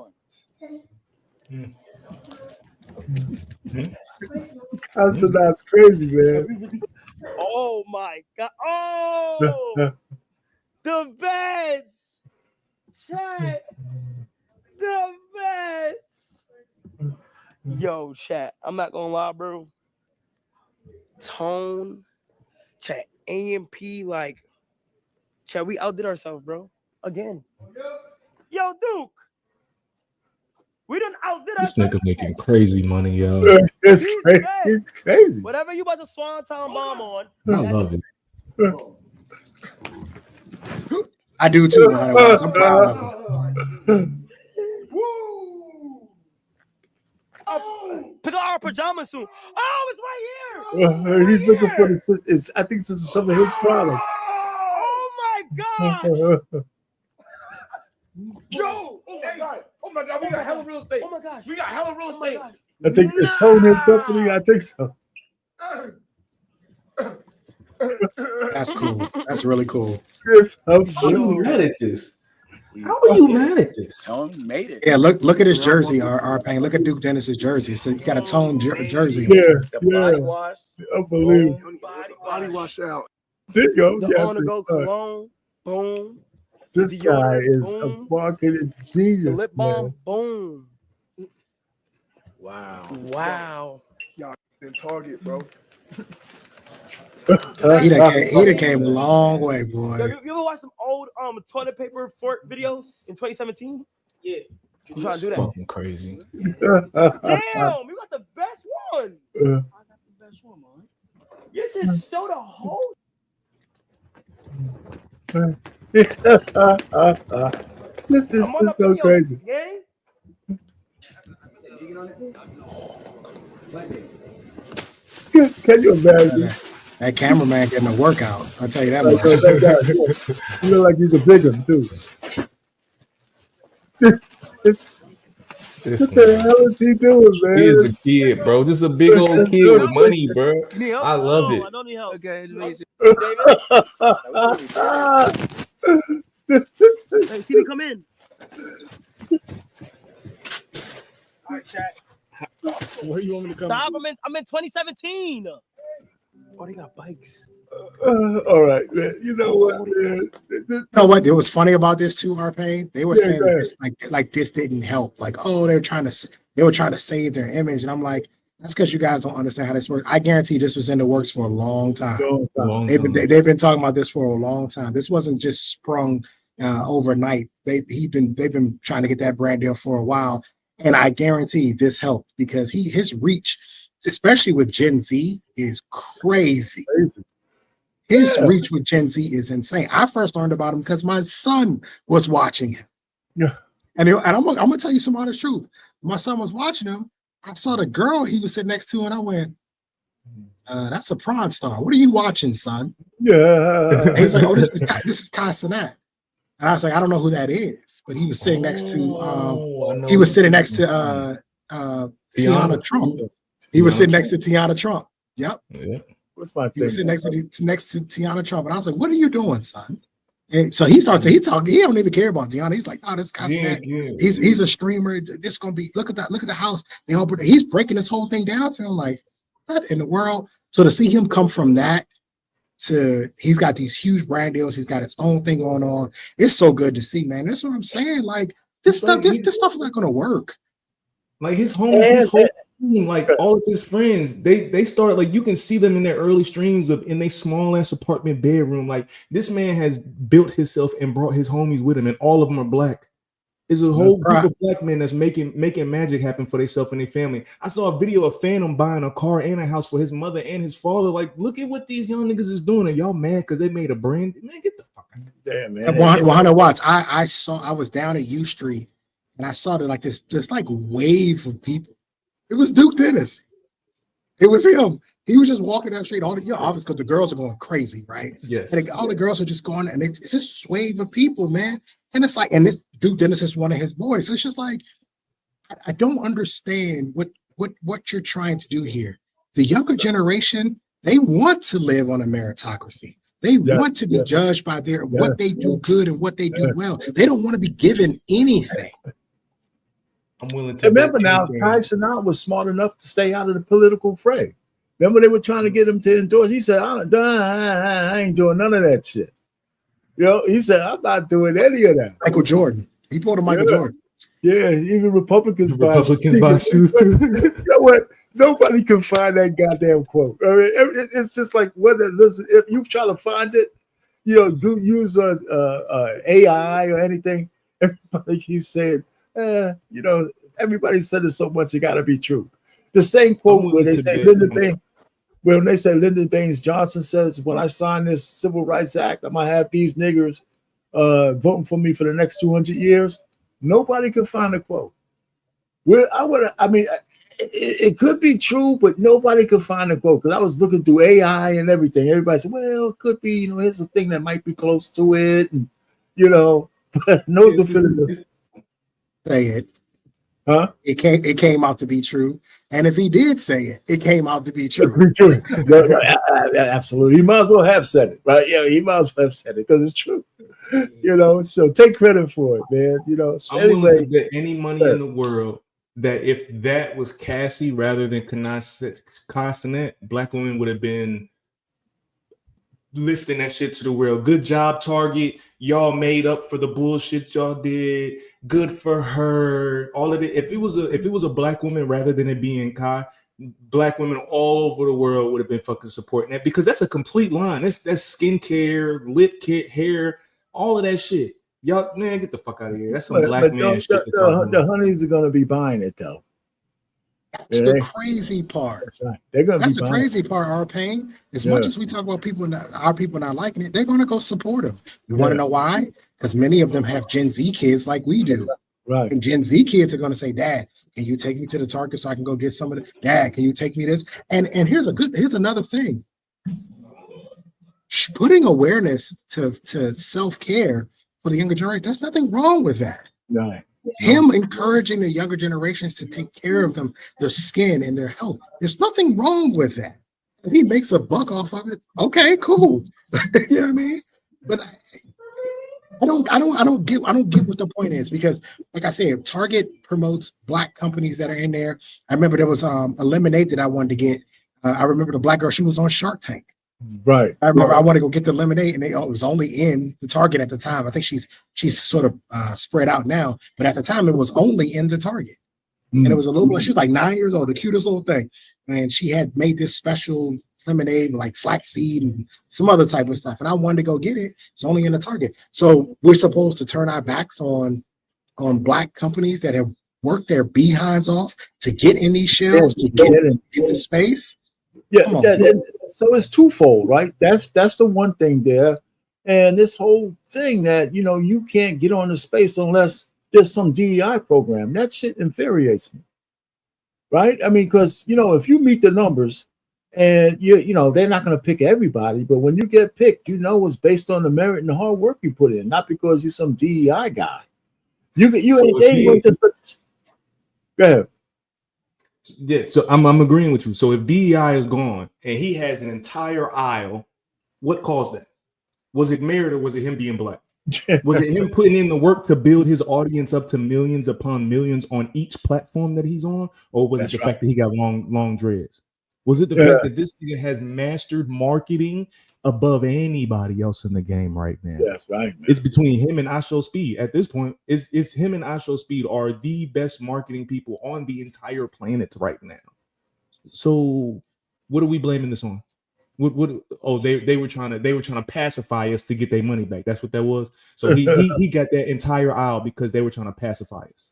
S1: That's crazy, man.
S11: Oh my god! Oh, the beds, chat, the beds. Yo, chat. I'm not gonna lie, bro. Tone, chat, AMP, like, chat. We outdid ourselves, bro. Again. Yo, Duke. We done outdid
S2: This
S11: ourselves.
S2: nigga making crazy money, yo.
S1: It's crazy. It's crazy.
S11: Whatever you about to Swanton bomb on.
S2: I love it.
S5: I do too, man. I'm proud of him.
S11: Pick up our pajamas soon. Oh, it's right here.
S1: He's looking for the. I think this is some of his product.
S11: Oh my god.
S12: Yo! Oh my god! Oh my god! We got hella real estate.
S11: Oh my gosh.
S12: We got hella real estate.
S1: I think it's Tone his company. I think so.
S5: That's cool. That's really cool.
S2: How are you mad at this? How are you mad at this?
S13: Tone made it.
S5: Yeah, look at his jersey, our pain. Look at Duke Dennis's jersey. So you got a Tone jersey.
S1: Yeah,
S13: The body wash.
S1: Unbelievable.
S12: Body wash out.
S1: There you go.
S11: The on the go cologne. Boom.
S1: This
S11: The
S1: guy
S11: deodorant,
S1: is a
S11: boom.
S1: marketing
S11: The
S1: genius.
S11: lip balm. Boom.
S13: Wow.
S11: Wow.
S12: Y'all in Target, bro.
S5: He done came a long way, boy.
S11: Yo, you ever watch some old toilet paper fork videos in 2017? Yeah. I'm trying to do that.
S2: Fucking crazy.
S11: Damn, you got the best one. I got the best one, man. This is so the whole.
S1: This is just so crazy.
S11: Gang?
S1: Can you imagine?
S5: That cameraman getting a workout. I'll tell you that
S1: Like,
S5: much.
S1: that guy, you look like he's a big one too. What the hell is he doing, man?
S2: He is a kid, bro. This is a big old kid with money, bro. I love it.
S11: I don't need help. Okay, hey, see me come in.
S12: All right, chat.
S2: Where you want me to come?
S11: Stop! I'm in 2017. Oh, they got bikes.
S1: All right, man. You know what, man?
S5: You know what? It was funny about this too, Harpain. They were saying that this, like this didn't help. Like, oh, they were trying to save their image, and I'm like, that's because you guys don't understand how this works. I guarantee this was in the works for a long time. They've been talking about this for a long time. This wasn't just sprung overnight. They've been trying to get that brand deal for a while, and I guarantee this helped because his reach, especially with Gen Z, is crazy. His reach with Gen Z is insane. I first learned about him because my son was watching him.
S1: Yeah,
S5: and I'm gonna tell you some honest truth. My son was watching him. I saw the girl he was sitting next to, and I went, "That's a Prawn Star. What are you watching, son?"
S1: Yeah.
S5: And he's like, "Oh, this is Kai Cenat." And I was like, "I don't know who that is," but he was sitting next to Tiana Trump. He was sitting next to Tiana Trump. Yep.
S2: Yeah.
S1: What's my
S5: He was sitting next to Tiana Trump, and I was like, "What are you doing, son?" And so he talking. He don't even care about Tiana. He's like, "Oh, this guy's he's a streamer. This is gonna be look at the house. He's breaking this whole thing down." So I'm like, what in the world? So to see him come from that to he's got these huge brand deals. He's got his own thing going on. It's so good to see, man. That's what I'm saying. Like this stuff is not gonna work.
S2: Like his homies, his whole team, like all of his friends, they start like you can see them in their early streams in their small ass apartment bedroom. Like this man has built himself and brought his homies with him, and all of them are black. It's a whole group of black men that's making magic happen for themselves and their family. I saw a video of Phantom buying a car and a house for his mother and his father. Like, look at what these young niggas is doing, and y'all mad because they made a brand. Man, get the fuck out.
S1: Damn, man.
S5: 100 watts. I was down at U Street. And I saw that like this like wave of people. It was Duke Dennis. It was him. He was just walking down the street. All the obviously because the girls are going crazy, right?
S2: Yes.
S5: And all the girls are just going, and it's just a wave of people, man. And it's like, and this Duke Dennis is one of his boys. So it's just like, I don't understand what what you're trying to do here. The younger generation, they want to live on a meritocracy. They want to be judged by what they do good and what they do well. They don't want to be given anything.
S2: I'm willing to
S1: remember
S2: bet
S1: now,
S2: anything.
S1: Tyson was smart enough to stay out of the political fray. Remember they were trying to get him to endorse. He said, I ain't doing none of that shit. You know, he said, I'm not doing any of that.
S5: Michael Jordan. He pulled a Michael Jordan.
S1: Yeah, even Republicans buy shoes
S2: too.
S1: You know what? Nobody can find that goddamn quote. I mean, it's just like listen, if you try to find it, you know, do use AI or anything. Everybody keeps saying, you know, everybody said it so much, it got to be true. The same quote where they say when they say Lyndon Baines Johnson says, when I sign this Civil Rights Act, I'm gonna have these niggers voting for me for the next 200 years. Nobody could find a quote. It could be true, but nobody could find a quote because I was looking through AI and everything. Everybody said, well, it could be, you know, here's a thing that might be close to it, and you know, but no definitive.
S5: Say it.
S1: Huh?
S5: It came out to be true. And if he did say it, it came out to be true.
S1: Absolutely. He might as well have said it, right? Yeah, he might as well have said it because it's true. You know, so take credit for it, man. You know, so
S2: I'm willing to bet any money in the world that if that was Cassie rather than Consonant, Black women would have been lifting that shit to the world. Good job, Target. Y'all made up for the bullshit y'all did. Good for her. All of it. If it was a Black woman rather than it being Kai, Black women all over the world would have been fucking supporting that because that's a complete line. That's skincare, lip care, hair, all of that shit. Y'all, man, get the fuck out of here. That's some Black man shit.
S1: The honeys are gonna be buying it though.
S5: That's the crazy part.
S1: That's right. They're gonna.
S5: That's the crazy part. Our pain. As much as we talk about our people not liking it, they're gonna go support them. You want to know why? Because many of them have Gen Z kids like we do.
S1: Right.
S5: And Gen Z kids are gonna say, "Dad, can you take me to the Target so I can go get some of the? Dad, can you take me this?" And here's another thing. Putting awareness to self-care for the younger generation. There's nothing wrong with that.
S1: Right.
S5: Him encouraging the younger generations to take care of them, their skin and their health. There's nothing wrong with that. If he makes a buck off of it, okay, cool. You know what I mean? But I don't get what the point is because, like I said, Target promotes Black companies that are in there. I remember there was a lemonade that I wanted to get. I remember the Black girl, she was on Shark Tank.
S1: Right.
S5: I remember I wanted to go get the lemonade, and it was only in the Target at the time. I think she's sort of spread out now, but at the time it was only in the Target. And it was a little. She was like 9 years old, the cutest little thing, and she had made this special lemonade like flaxseed and some other type of stuff. And I wanted to go get it. It's only in the Target. So we're supposed to turn our backs on Black companies that have worked their behinds off to get in these shelves, to get in the space.
S1: Yeah, so it's twofold, right? That's the one thing there, and this whole thing that you know you can't get on the space unless there's some DEI program. That shit infuriates me, right? I mean, because you know if you meet the numbers, and you know they're not going to pick everybody, but when you get picked, you know it's based on the merit and the hard work you put in, not because you're some DEI guy. Go ahead.
S2: Yeah, so I'm agreeing with you. So if DEI is gone and he has an entire aisle, what caused that? Was it merit or was it him being Black? Was it him putting in the work to build his audience up to millions upon millions on each platform that he's on? Or was it the fact that he got long dreads? Was it the fact that this nigga has mastered marketing above anybody else in the game right now?
S1: That's right, man.
S2: It's between him and Asho Speed. At this point, it's him and Asho Speed are the best marketing people on the entire planet right now. So what are we blaming this on? They were trying to pacify us to get their money back. That's what that was. So he got that entire aisle because they were trying to pacify us.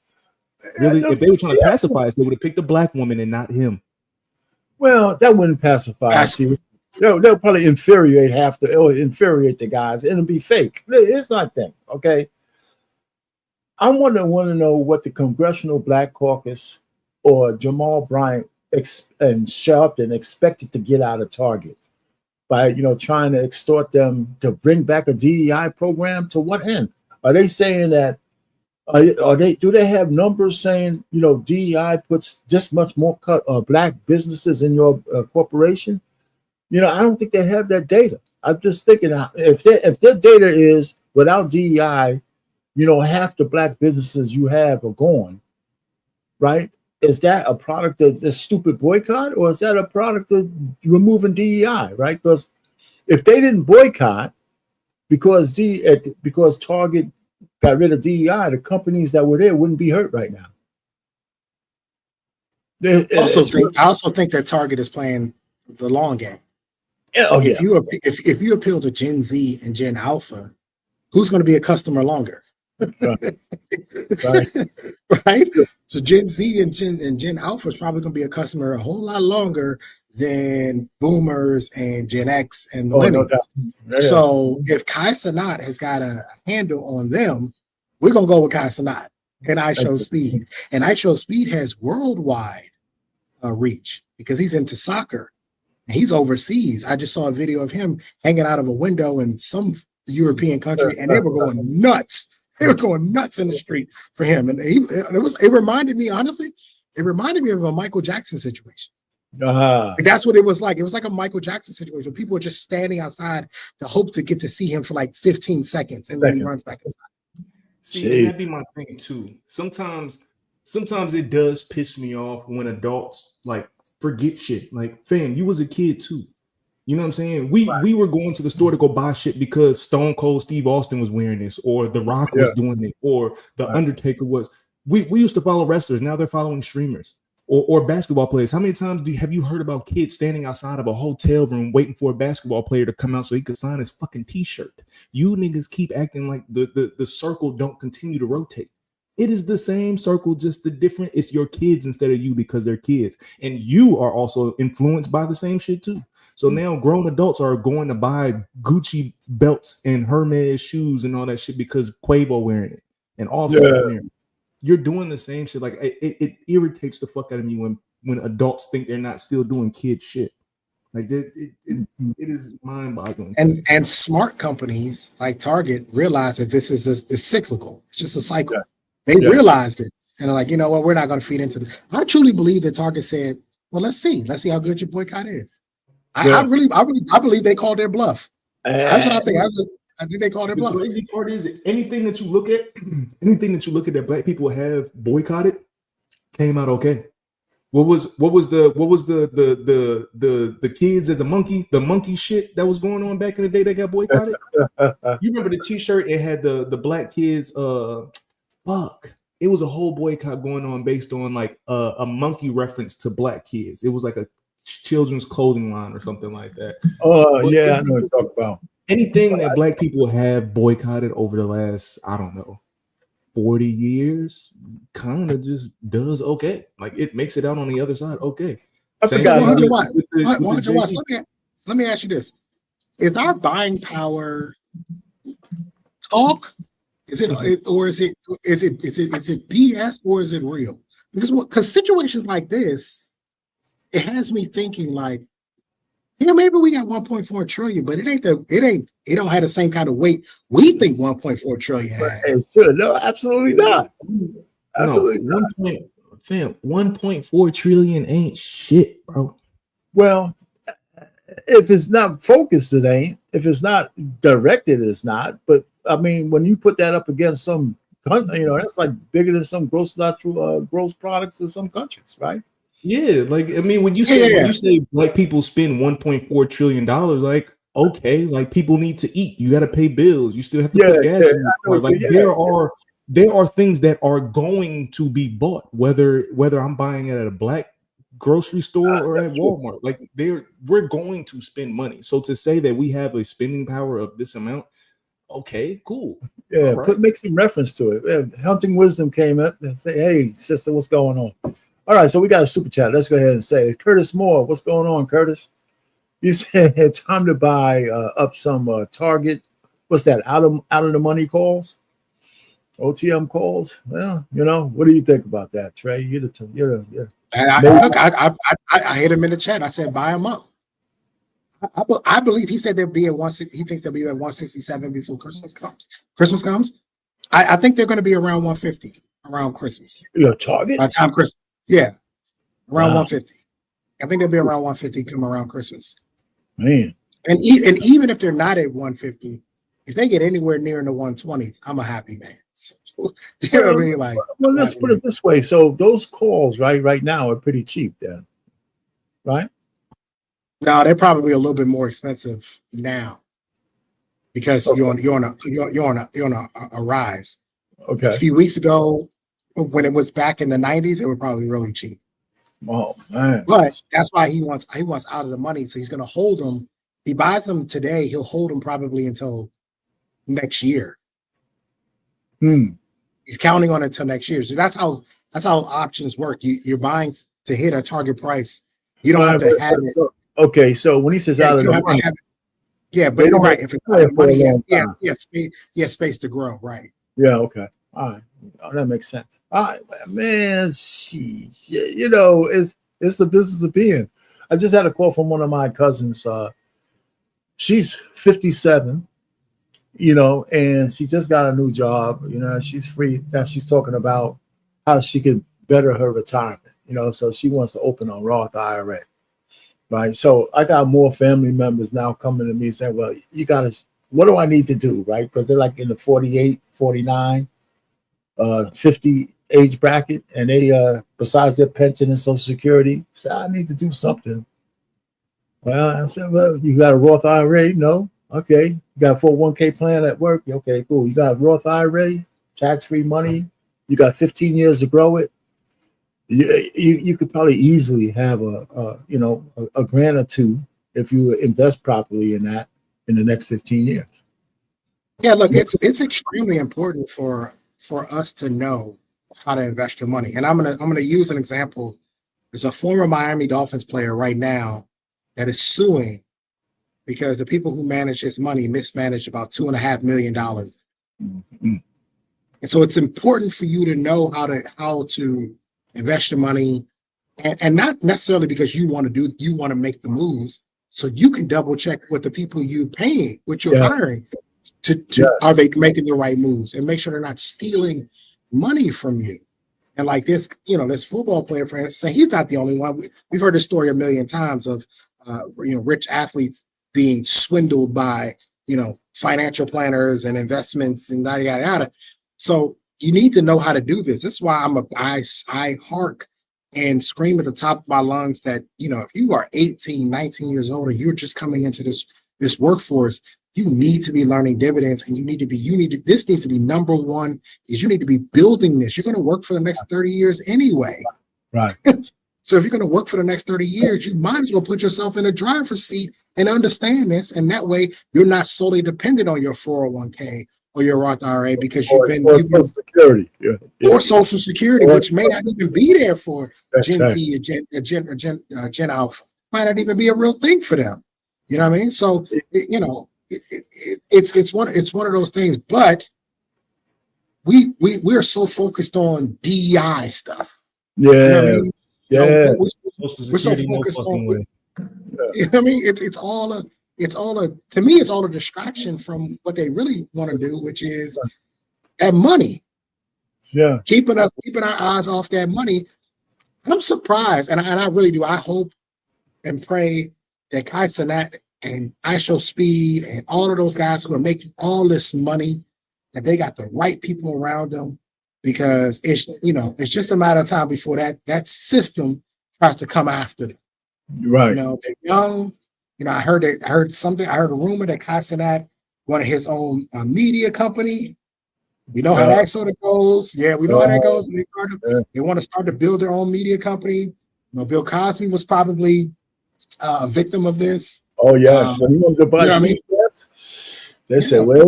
S2: Really, if they were trying to pacify us, they would have picked a Black woman and not him.
S1: Well, that wouldn't pacify us. They'll probably infuriate the guys, and it'll be fake. It's not them, okay? I want to know what the Congressional Black Caucus or Jamal Bryant and Sharpton expected to get out of Target by trying to extort them to bring back a DEI program. To what end? Are they saying that Are they? Do they have numbers saying DEI puts just much more black businesses in your corporation? I don't think they have that data. I'm just thinking if their data is without DEI, half the black businesses you have are gone, right? Is that a product of this stupid boycott, or is that a product of removing DEI, right? Because if they didn't boycott because Target got rid of DEI, the companies that were there wouldn't be hurt right now.
S5: I also think that Target is playing the long game. If you appeal to Gen Z and Gen Alpha, who's going to be a customer longer? Right. Right. So Gen Z and Gen Alpha is probably going to be a customer a whole lot longer than Boomers and Gen X and Millennials. So if Kai Cenat has got a handle on them, we're going to go with Kai Cenat and iShowSpeed. And iShowSpeed has worldwide reach because he's into soccer. He's overseas. I just saw a video of him hanging out of a window in some European country, and they were going nuts. They were going nuts in the street for him. And it reminded me, honestly, of a Michael Jackson situation. That's what it was like. It was like a Michael Jackson situation. People were just standing outside to hope to get to see him for like 15 seconds, and then he runs back inside.
S2: See, that'd be my thing too. Sometimes it does piss me off when adults like forget shit. Like, fam, you was a kid too. You know what I'm saying? We were going to the store to go buy shit because Stone Cold Steve Austin was wearing this, or The Rock was doing it, or The Undertaker was. We used to follow wrestlers. Now they're following streamers or basketball players. How many times have you heard about kids standing outside of a hotel room waiting for a basketball player to come out so he could sign his fucking t-shirt? You niggas keep acting like the circle don't continue to rotate. It is the same circle, just the different. It's your kids instead of you because they're kids. And you are also influenced by the same shit too. So now grown adults are going to buy Gucci belts and Hermes shoes and all that shit because Quavo wearing it and Offset wearing it. You're doing the same shit. Like it irritates the fuck out of me when adults think they're not still doing kid shit. Like it is mind-boggling.
S5: And smart companies like Target realize that this is cyclical. It's just a cycle. They realized it, and they're like, you know what? We're not going to feed into this. I truly believe that Target said, "Well, let's see how good your boycott is." I believe they called their bluff. That's what I think. I think they called their bluff.
S2: The crazy part is anything that you look at that black people have boycotted came out okay. What was the kids as a monkey, the monkey shit that was going on back in the day that got boycotted? You remember the t-shirt? It had the black kids. Fuck. It was a whole boycott going on based on like a monkey reference to black kids. It was like a children's clothing line or something like that.
S1: I know what you're talking about.
S2: Anything that black people have boycotted over the last, I don't know, 40 years, kind of just does okay. Like it makes it out on the other side. Okay.
S5: I forgot. Let me ask you this. Is our buying power talk? Is it BS or is it real? Because situations like this, it has me thinking like, maybe we got 1.4 trillion, but it don't have the same kind of weight we think 1.4 trillion has.
S1: No, absolutely not. Absolutely not.
S2: 1.4 trillion ain't shit, bro.
S1: Well, if it's not focused, it ain't. If it's not directed, it's not. But I mean, when you put that up against some, that's like bigger than some gross products in some countries, right?
S2: Yeah, like I mean, when you say black people spend 1.4 trillion dollars, like okay, like people need to eat. You got to pay bills. You still have to put gas in your car. Like there are things that are going to be bought, whether I'm buying it at a black grocery store or at Walmart. Like we're going to spend money. So to say that we have a spending power of this amount, okay, cool.
S1: Yeah, right. Make some reference to it. Hunting Wisdom came up and say, "Hey, sister, what's going on?" All right, so we got a super chat. Let's go ahead and say, Curtis Moore, what's going on, Curtis? You said time to buy up some Target. What's that? Out of the money calls, OTM calls. Well, what do you think about that, Trey?
S5: I hit him in the chat. I said buy them up. I believe he said they'll be at 160. He thinks they'll be at 167 before Christmas comes. I think they're going to be around 150 around Christmas.
S1: Your target?
S5: By the time Christmas, yeah, around
S1: Wow.
S5: 150. I think they'll be around 150 come around Christmas.
S1: Man.
S5: And even if they're not at 150, if they get anywhere near in the 120s, I'm a happy man. So, you know what I mean? Like,
S1: well, let's put it this way. So those calls right now are pretty cheap then, right?
S5: No, they're probably a little bit more expensive now because
S1: Okay.
S5: you're on a rise.
S1: Okay.
S5: A few weeks ago, when it was back in the 90s, it was probably really cheap.
S1: Oh man.
S5: But that's why he wants out of the money. So he's going to hold them. He buys them today. He'll hold them probably until next year. He's counting on it until next year. So that's how options work. You're buying to hit a target price. You don't have to have it.
S1: Okay, so when he says out of the money,
S5: yeah, but you're right. If it's out of the money, he has space to grow. Right.
S1: Yeah. Okay. All right. Oh, that makes sense. All right, man. You know, it's the business of being. I just had a call from one of my cousins. She's 57. You know, and she just got a new job. You know, she's free now. She's talking about how she could better her retirement. You know, so she wants to open a Roth IRA. Right. So I got more family members now coming to me saying, well, you got to, what do I need to do? Right. Because they're like in the 48, 49, 50 age bracket. And they, besides their pension and Social Security, say, I need to do something. Well, I said, well, you got a Roth IRA? No. Okay. You got a 401k plan at work? Okay, cool. You got a Roth IRA, tax-free money. You got 15 years to grow it. You could probably easily have a grand or two if you invest properly in that in the next 15 years.
S5: Yeah, look, it's extremely important for us to know how to invest your money. And I'm gonna use an example. There's a former Miami Dolphins player right now that is suing because the people who manage his money mismanaged about $2.5 million.
S1: Mm-hmm.
S5: And so it's important for you to know how to invest your money, and not necessarily because you want to make the moves, so you can double check with the people you're paying, what you're hiring, are they making the right moves, and make sure they're not stealing money from you. And like this, this football player, for instance, he's not the only one. We've heard this story a million times of rich athletes being swindled by financial planners and investments and yada yada yada. So you need to know how to do this. This is why I hark and scream at the top of my lungs that, if you are 18, 19 years old and you're just coming into this workforce, you need to be learning dividends, and this needs to be number one, is you need to be building this. You're going to work for the next 30 years anyway.
S1: Right.
S5: So if you're going to work for the next 30 years, you might as well put yourself in a driver's seat and understand this. And that way you're not solely dependent on your 401k or your Roth IRA because you've been
S1: Social Security,
S5: or Social Security, which may not even be there for Gen
S1: right.
S5: Z or Gen Alpha. Might not even be a real thing for them. You know what I mean? So it's one of those things. But we're so focused on DEI stuff.
S1: Yeah.
S5: You know what I mean?
S1: Yeah.
S5: We're so focused on. You know what I mean? It's all a distraction from what they really want to do, which is that money.
S1: Yeah.
S5: Keeping our eyes off that money. I'm surprised, and I really do. I hope and pray that Kai Cenat and ISO Speed and all of those guys who are making all this money, that they got the right people around them, because it's just a matter of time before that system tries to come after them.
S1: Right.
S5: They're young. I heard a rumor that Kai Cenat wanted his own media company. We know how that sort of goes. Yeah, we know how that goes. They want to start to build their own media company. Bill Cosby was probably a victim of this.
S1: Oh yes, when he wanted to buy CBS, they said, "Wait a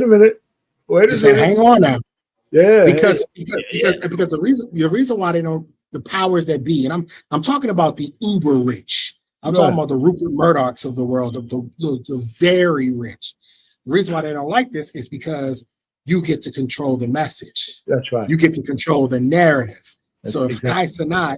S1: minute,
S5: hang on now."
S1: Yeah,
S5: because the reason why they don't, the powers that be, and I'm talking about the uber rich. I'm talking about the Rupert Murdochs of the world, the very rich. The reason why they don't like this is because you get to control the message.
S1: That's right.
S5: You get to control the narrative. So if Kai Cenat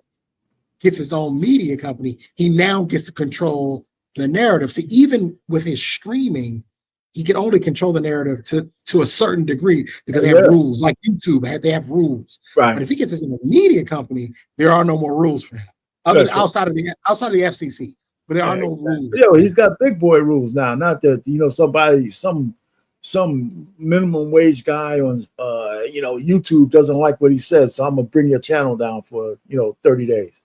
S5: gets his own media company, he now gets to control the narrative. See, even with his streaming, he can only control the narrative to a certain degree because they have rules. Like YouTube, they have rules.
S1: Right.
S5: But if he gets into a media company, there are no more rules for him. Outside of the FCC, but there are no rules.
S1: Yo, he's got big boy rules now. Not that some minimum wage guy on YouTube doesn't like what he said, so I'm gonna bring your channel down for 30 days.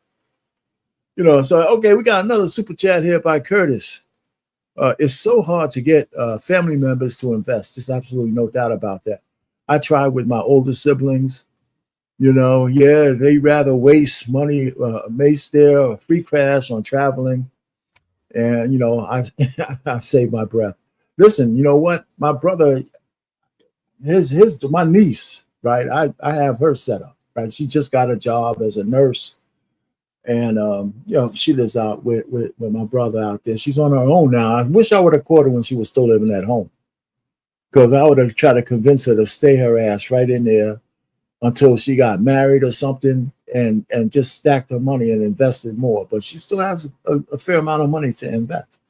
S1: So okay, we got another super chat here by Curtis. It's so hard to get family members to invest. There's absolutely no doubt about that. I tried with my older siblings. They rather waste money, waste their free cash on traveling. And, I save my breath. Listen, you know what? My brother, my niece, right? I have her set up, right? She just got a job as a nurse. And, she lives out with my brother out there. She's on her own now. I wish I would have caught her when she was still living at home, because I would have tried to convince her to stay her ass right in there until she got married or something, and just stacked her money and invested more. But she still has a fair amount of money to invest.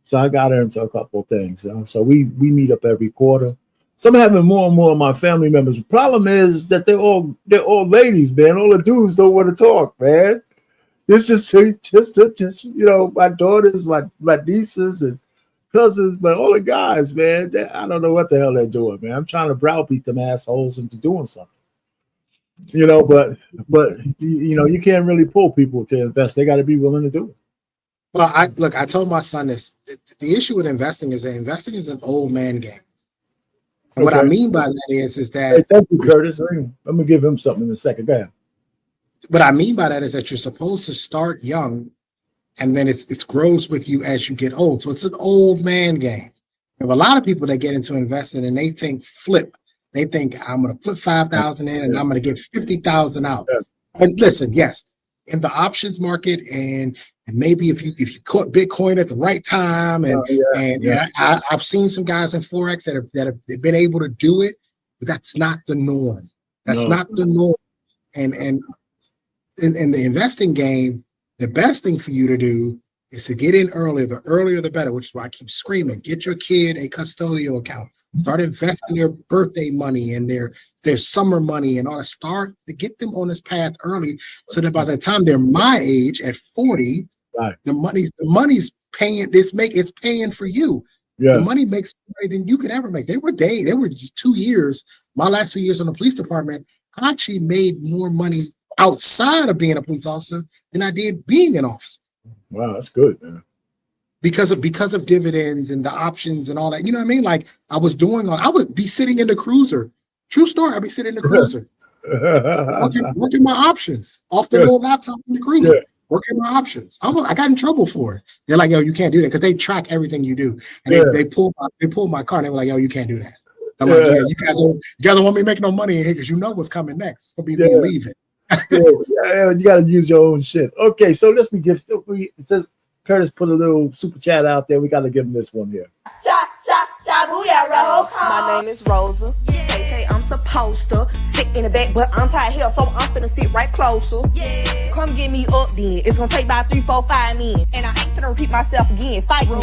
S1: So I got her into a couple of things. So we meet up every quarter. So I'm having more and more of my family members. The problem is that they're all ladies, man. All the dudes don't want to talk, man. It's just my daughters, my nieces and cousins, but all the guys, man. I don't know what the hell they're doing, man. I'm trying to browbeat them assholes into doing something. But you can't really pull people to invest. They got to be willing to do it.
S5: Well, I told my son this. The issue with investing is that investing is an old man game. And what I mean by that is that.
S1: Hey, thank you, Curtis. I'm gonna give him something in a second. Go ahead.
S5: What I mean by that is that you're supposed to start young, and then it grows with you as you get old. So it's an old man game. There are a lot of people that get into investing and they think flip. They think I'm going to put 5,000 in and I'm going to get 50,000 out. Yeah. And listen, yes, in the options market, and maybe if you caught Bitcoin at the right time, and I've seen some guys in Forex that have been able to do it, but that's not the norm. That's not the norm. And in the investing game, the best thing for you to do is to get in earlier. The earlier, the better, which is why I keep screaming. Get your kid a custodial account. Start investing their birthday money and their summer money and all that. Start to get them on this path early so that by the time they're my age at 40, right, the money's paying. It's paying for you. Yeah. The money makes more than you could ever make. They were 2 years. My last 2 years on the police department, I actually made more money outside of being a police officer than I did being an officer.
S1: Wow, that's good, man.
S5: Because of dividends and the options and all that. You know what I mean? Like I would be sitting in the cruiser. True story. I'd be sitting in the cruiser. working my options off the little laptop in the cruiser. Yeah. Working my options. I got in trouble for it. They're like, yo, you can't do that, because they track everything you do. And they pulled my car and they were like, yo, you can't do that. I'm like, yeah, you guys don't want me to make no money in here because you know what's coming next. It's gonna be me leaving.
S1: You got to use your own shit. Okay, so it says Curtis put a little super chat out there. We got to give him this one here.
S14: My name is Rosa. They say I'm supposed to sit in the back, but I'm tired here, so I'm finna sit right closer. Yeah. Come get me up then. It's gonna take about 3, 4, 5 men. And I ain't finna repeat myself again. Fight me.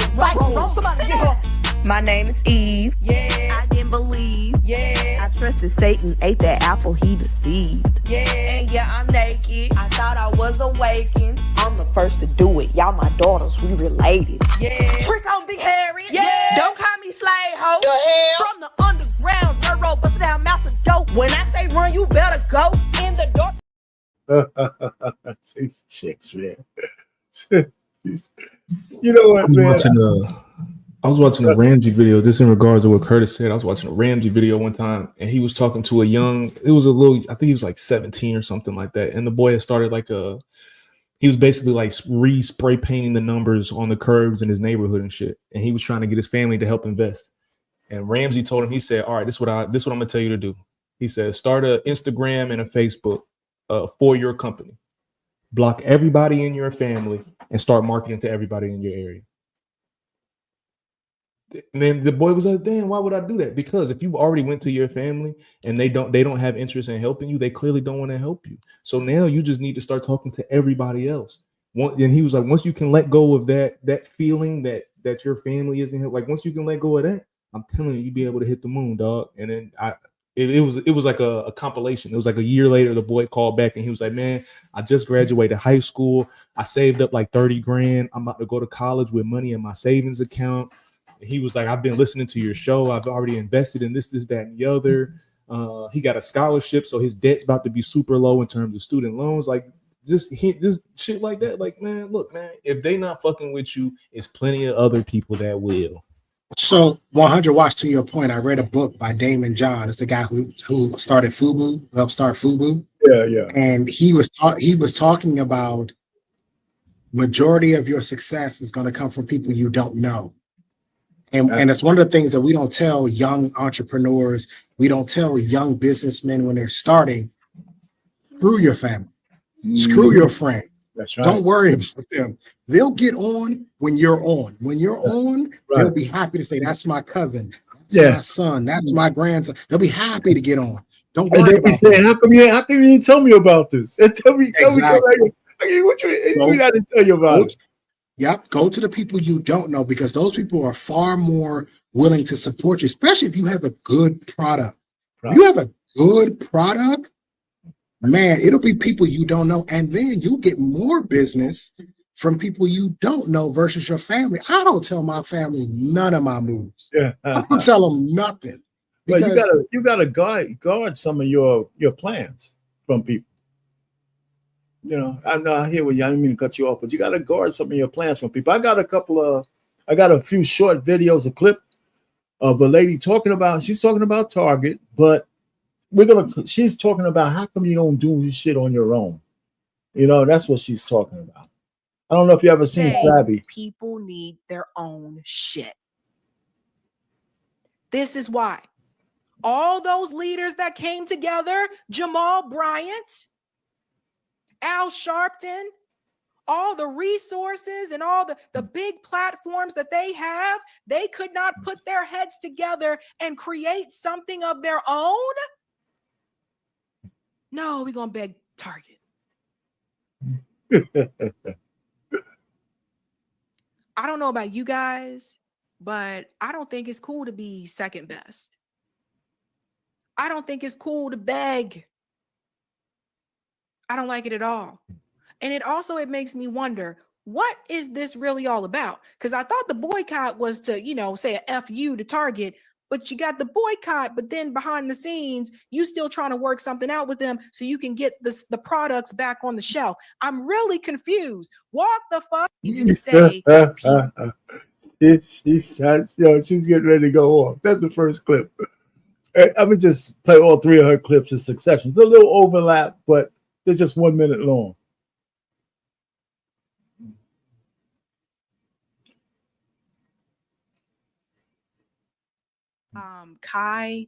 S14: Somebody get her. My name is Eve. Yeah. I didn't believe. Yeah. I trusted Satan, ate that apple, he deceived. Yeah. And yeah, I'm naked. I thought I was awakened. I'm the first to do it. Y'all my daughters, we related. Yeah. Trick on Big Harry. Yeah. Don't call me slave hoe. The hell? From the underground, dirt road, bust down mouth of dope. When I say run, you better go in the door.
S1: Chicks, man. You know what, man?
S2: I was watching a Ramsey video, just in regards to what Curtis said. I was watching a Ramsey video one time, and he was talking to I think he was like 17 or something like that. And the boy had started he was basically like spray painting the numbers on the curbs in his neighborhood and shit. And he was trying to get his family to help invest. And Ramsey told him, he said, all right, this is what I'm gonna tell you to do. He said, start an Instagram and a Facebook for your company. Block everybody in your family and start marketing to everybody in your area. And then the boy was like, damn, why would I do that? Because if you've already went to your family and they don't have interest in helping you, they clearly don't want to help you. So now you just need to start talking to everybody else. And he was like, once you can let go of that feeling that your family isn't help, like once you can let go of that, I'm telling you, you'd be able to hit the moon, dog. And then it was like a compilation. It was like a year later, the boy called back and he was like, man, I just graduated high school. I saved up like 30 grand. I'm about to go to college with money in my savings account. And he was like, I've been listening to your show. I've already invested in this, that, and the other. He got a scholarship, so his debt's about to be super low in terms of student loans. Like just shit like that. Like, man, look, man, if they not fucking with you, it's plenty of other people that will.
S5: So 100 watch, to your point, I read a book by Damon John. It's the guy who started Fubu, helped start Fubu.
S1: Yeah.
S5: And he was talking about majority of your success is going to come from people you don't know. And it's one of the things that we don't tell young entrepreneurs, we don't tell young businessmen when they're starting. Screw your family, screw your friends.
S1: That's right.
S5: Don't worry about them. They'll get on when you're on. When you're on, they'll be happy to say, that's my cousin, that's my son, that's my grandson. They'll be happy to get on. Don't worry
S1: they'll
S5: about
S1: be saying, how come you didn't tell me about this? And tell me,
S5: Exactly.
S1: what we got to tell you about it.
S5: Yep, go to the people you don't know, because those people are far more willing to support you, especially if you have a good product. If you have a good product, man, it'll be people you don't know, and then you get more business from people you don't know versus your family. I don't tell my family none of my moves. I don't tell them nothing.
S1: But you gotta guard some of your plans from people. You know, I hear what you, I didn't mean to cut you off, but you gotta guard some of your plans from people. I got a few short videos, a clip of a lady she's talking about Target, but she's talking about how come you don't do this shit on your own. You know, that's what she's talking about. I don't know if you ever seen Flabby.
S14: People need their own shit. This is why all those leaders that came together, Jamal Bryant, Al Sharpton, all the resources and all the big platforms that they have, they could not put their heads together and create something of their own. No, we're going to beg Target. I don't know about you guys, but I don't think it's cool to be second best. I don't think it's cool to beg. I don't like it at all. And it makes me wonder, what is this really all about? Because I thought the boycott was to, say a F you to Target, but you got the boycott, but then behind the scenes, you still trying to work something out with them so you can get the products back on the shelf. I'm really confused. Walk the fuck to say.
S1: She's getting ready to go off. That's the first clip. I would just play all three of her clips in succession. There's a little overlap, but they're just 1 minute long.
S14: Kai,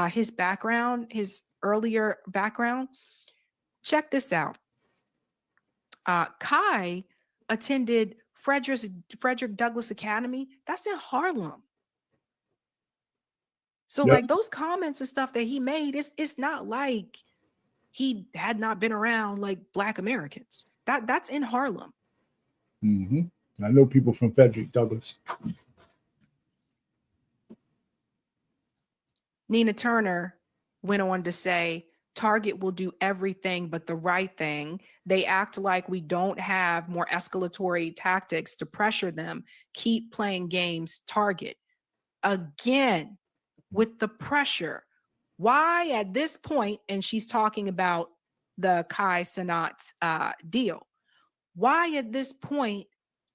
S14: his background, his earlier background. Check this out. Kai attended Frederick Douglass Academy. That's in Harlem. So like those comments and stuff that he made, it's not like he had not been around like Black Americans. That's in Harlem.
S1: Mm-hmm. I know people from Frederick Douglass.
S14: Nina Turner went on to say, Target will do everything but the right thing. They act like we don't have more escalatory tactics to pressure them. Keep playing games, Target. Again, with the pressure. Why at this point, and she's talking about the Kai Cenat deal, why at this point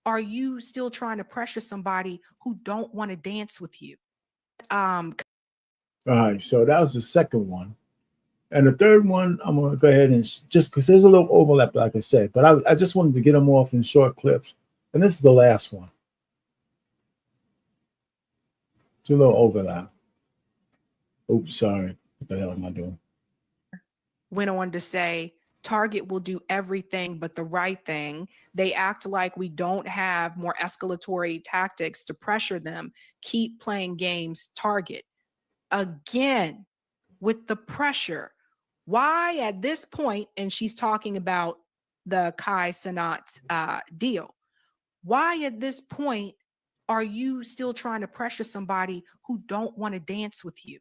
S14: are you still trying to pressure somebody who don't want to dance with you?
S1: All right, so that was the second one. And the third one, I'm going to go ahead and just because there's a little overlap, like I said, but I just wanted to get them off in short clips. And this is the last one. It's a little overlap. Oops, sorry. What the hell am I doing?
S14: Went on to say, Target will do everything but the right thing. They act like we don't have more escalatory tactics to pressure them. Keep playing games, Target. Again, with the pressure. Why at this point, and she's talking about the Kai Cenat deal, why at this point are you still trying to pressure somebody who don't want to dance with you?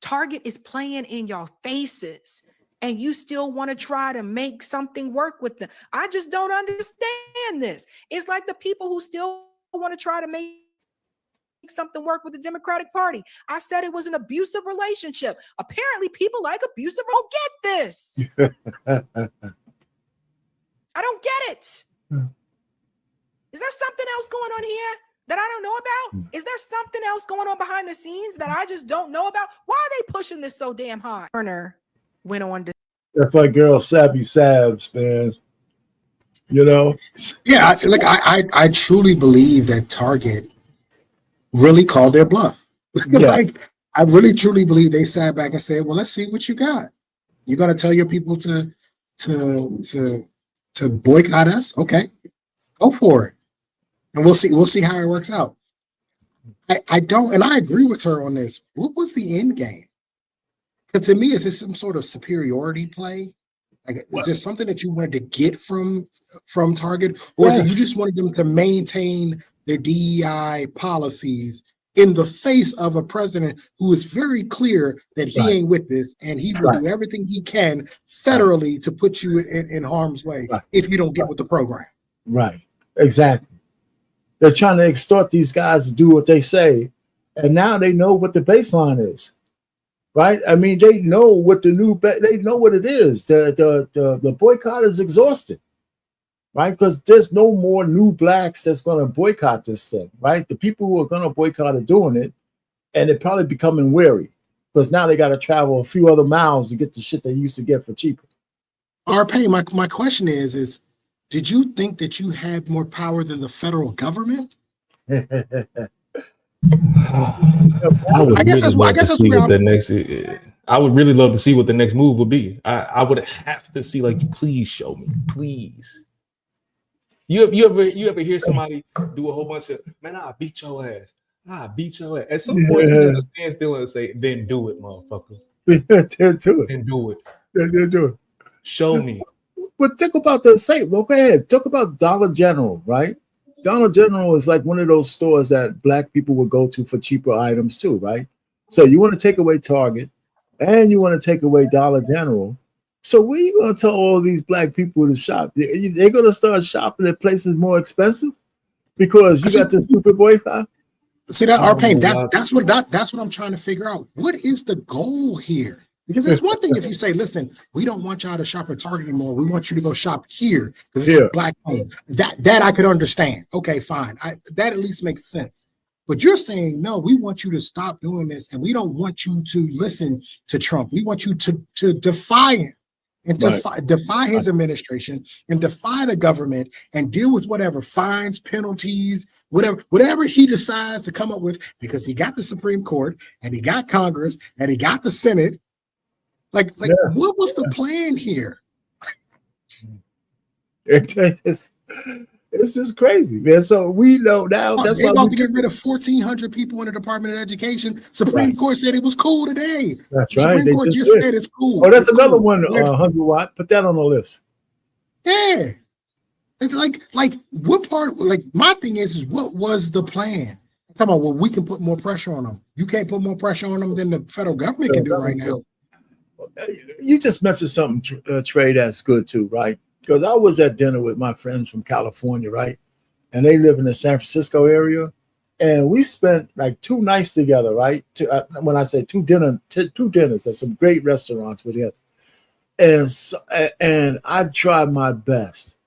S14: Target is playing in your faces, and you still want to try to make something work with them. I just don't understand this. It's like the people who still want to try to make something work with the Democratic Party. I said it was an abusive relationship. Apparently, people like abusive. I don't get this. I don't get it. Is there something else going on here that I don't know about? Is there something else going on behind the scenes that I just don't know about? Why are they pushing this so damn hard? Turner went on to.
S1: That's like girl Sabby Sabs, man.
S5: Yeah, I truly believe that Target really called their bluff.
S1: Yeah.
S5: I really truly believe they sat back and said, well, let's see what you got. You're gonna tell your people to boycott us? Okay, go for it. And we'll see how it works out. I don't, and I agree with her on this. What was the end game? Because to me, is this some sort of superiority play? Like, is there something that you wanted to get from Target, or is it you just wanted them to maintain their DEI policies in the face of a president who is very clear that he ain't with this, and he will do everything he can federally to put you in harm's way if you don't get with the program?
S1: Right. Exactly. They're trying to extort these guys to do what they say, and now they know what the baseline is. Right? I mean, they know what they know what it is. The boycott is exhausted. Right? Because there's no more new blacks that's going to boycott this thing, right? The people who are going to boycott are doing it, and they're probably becoming wary because now they got to travel a few other miles to get the shit they used to get for cheaper.
S5: RP, my question is, did you think that you had more power than the federal government?
S2: I would really love to see what the next. I would really love to see what the next move would be. I would have to see, like, please show me, please. You ever hear somebody do a whole bunch of, man, I'll beat your ass. I'll beat your ass. At some point, you gotta stand still and say, then do it, motherfucker.
S1: Then do it.
S2: Then do it.
S1: Then do it.
S2: Show me.
S1: But think about the same. Well, go ahead. Talk about Dollar General, right? Dollar General is like one of those stores that black people would go to for cheaper items too, right? So you want to take away Target and you want to take away Dollar General. So where you going to tell all these black people to shop? They're going to start shopping at places more expensive because you got the stupid boycott.
S5: See that, RP, that's what I'm trying to figure out. What is the goal here? Because it's one thing if you say, listen, we don't want y'all to shop at Target anymore. We want you to go shop here because it's black owned. That I could understand. Okay, fine. That at least makes sense. But you're saying, no, we want you to stop doing this, and we don't want you to listen to Trump. We want you to defy him and defy his administration and defy the government and deal with whatever fines, penalties, whatever he decides to come up with, because he got the Supreme Court and he got Congress and he got the Senate. What was the plan here?
S1: It's just crazy, man. So we know now. That's
S5: they're about to get rid of 1,400 people in the Department of Education. Supreme Court said it was cool today.
S1: That's right.
S5: Supreme Court just said it's cool.
S1: Oh, that's another one. 100 Watt. Put that on the list.
S5: Yeah, it's like what part? Like my thing is what was the plan? I'm talking about, well, we can put more pressure on them. You can't put more pressure on them than the federal government can do right now.
S1: You just mentioned something, Trey, that's good too, right? Because I was at dinner with my friends from California, right? And they live in the San Francisco area. And we spent like 2 nights together, right? When I say two dinners, at some great restaurants with him. And I tried my best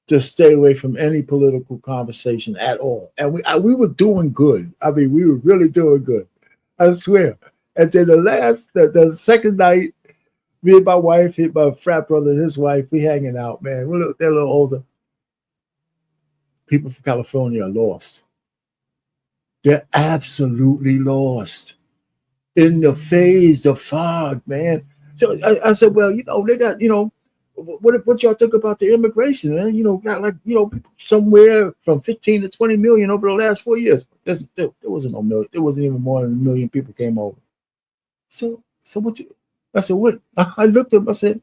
S1: to stay away from any political conversation at all. And we were doing good. I mean, we were really doing good. I swear. And then the second night, me and my wife, my frat brother and his wife, we hanging out, man. They're a little older. People from California are lost. They're absolutely lost in the phase, the fog, man. So I said, well, they got, what y'all think about the immigration, man? Got somewhere from 15 to 20 million over the last 4 years. There wasn't no million. There wasn't even more than 1 million people came over. So what? I said, what? I looked at him. I said,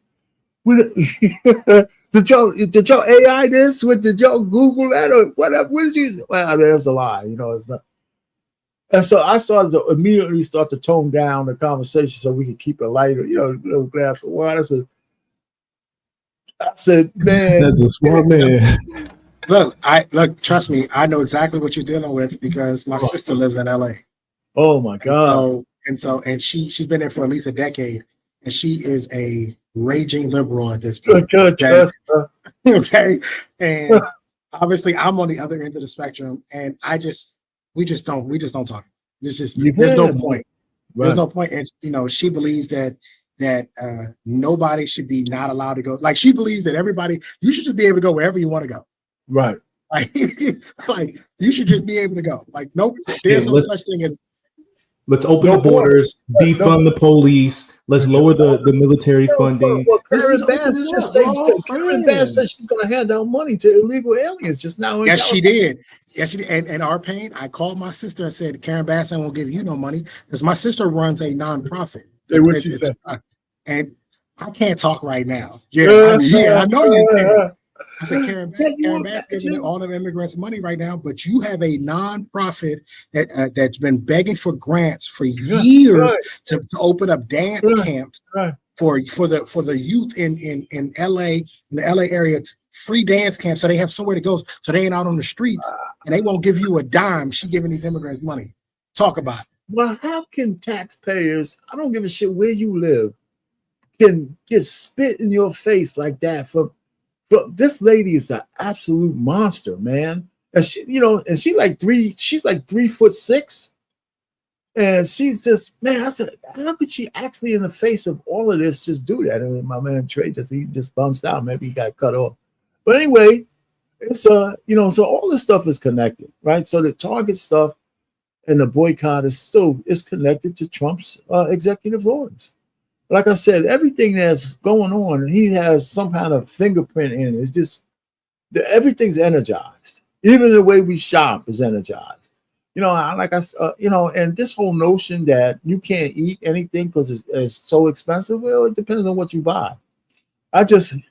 S1: Did y'all AI this? What did y'all Google that or whatever? What did you? Well, I mean, that was a lie. It's not. And so I started to immediately start to tone down the conversation so we could keep it lighter. A little glass of water. I said, man,
S2: that's a smart man.
S5: Look, trust me, I know exactly what you're dealing with because my sister lives in LA.
S1: Oh my God.
S5: And she's been there for at least a decade, and she is a raging liberal at this point. Okay. And obviously I'm on the other end of the spectrum, and we just don't talk. There's no point.
S1: Right.
S5: There's no point. And she believes that nobody should be not allowed to go. Like, she believes that you should just be able to go wherever you want to go.
S1: Right.
S5: Like you should just be able to go. Like, no, there's no such thing as.
S2: Let's open the borders, defund the police. Let's lower the military funding.
S1: Well, Karen Bass said she's going to hand out money to illegal aliens just now.
S5: Yes, she did. And our pain, I called my sister and said, Karen Bass, I won't give you no money because my sister runs a nonprofit.
S1: What she said?
S5: And I can't talk right now. I know you can. I said, Karen Bass giving all of immigrants money right now, but you have a nonprofit that's been begging for grants for years to open up dance camps for the youth in LA, in the LA area. It's free dance camps, so they have somewhere to go, so they ain't out on the streets, and they won't give you a dime. She giving these immigrants money. Talk about it.
S1: Well, how can taxpayers, I don't give a shit where you live, can get spit in your face like that from this lady is an absolute monster, man. And she's like 3'6", and she's just, man. I said, how could she actually, in the face of all of this, just do that? And my man Trey just bounced out. Maybe he got cut off. But anyway, it's so all this stuff is connected, right? So the Target stuff and the boycott is connected to Trump's executive orders. Like I said, everything that's going on, he has some kind of fingerprint in it. It's just everything's energized. Even the way we shop is energized. And this whole notion that you can't eat anything because it's so expensive. Well, it depends on what you buy. Because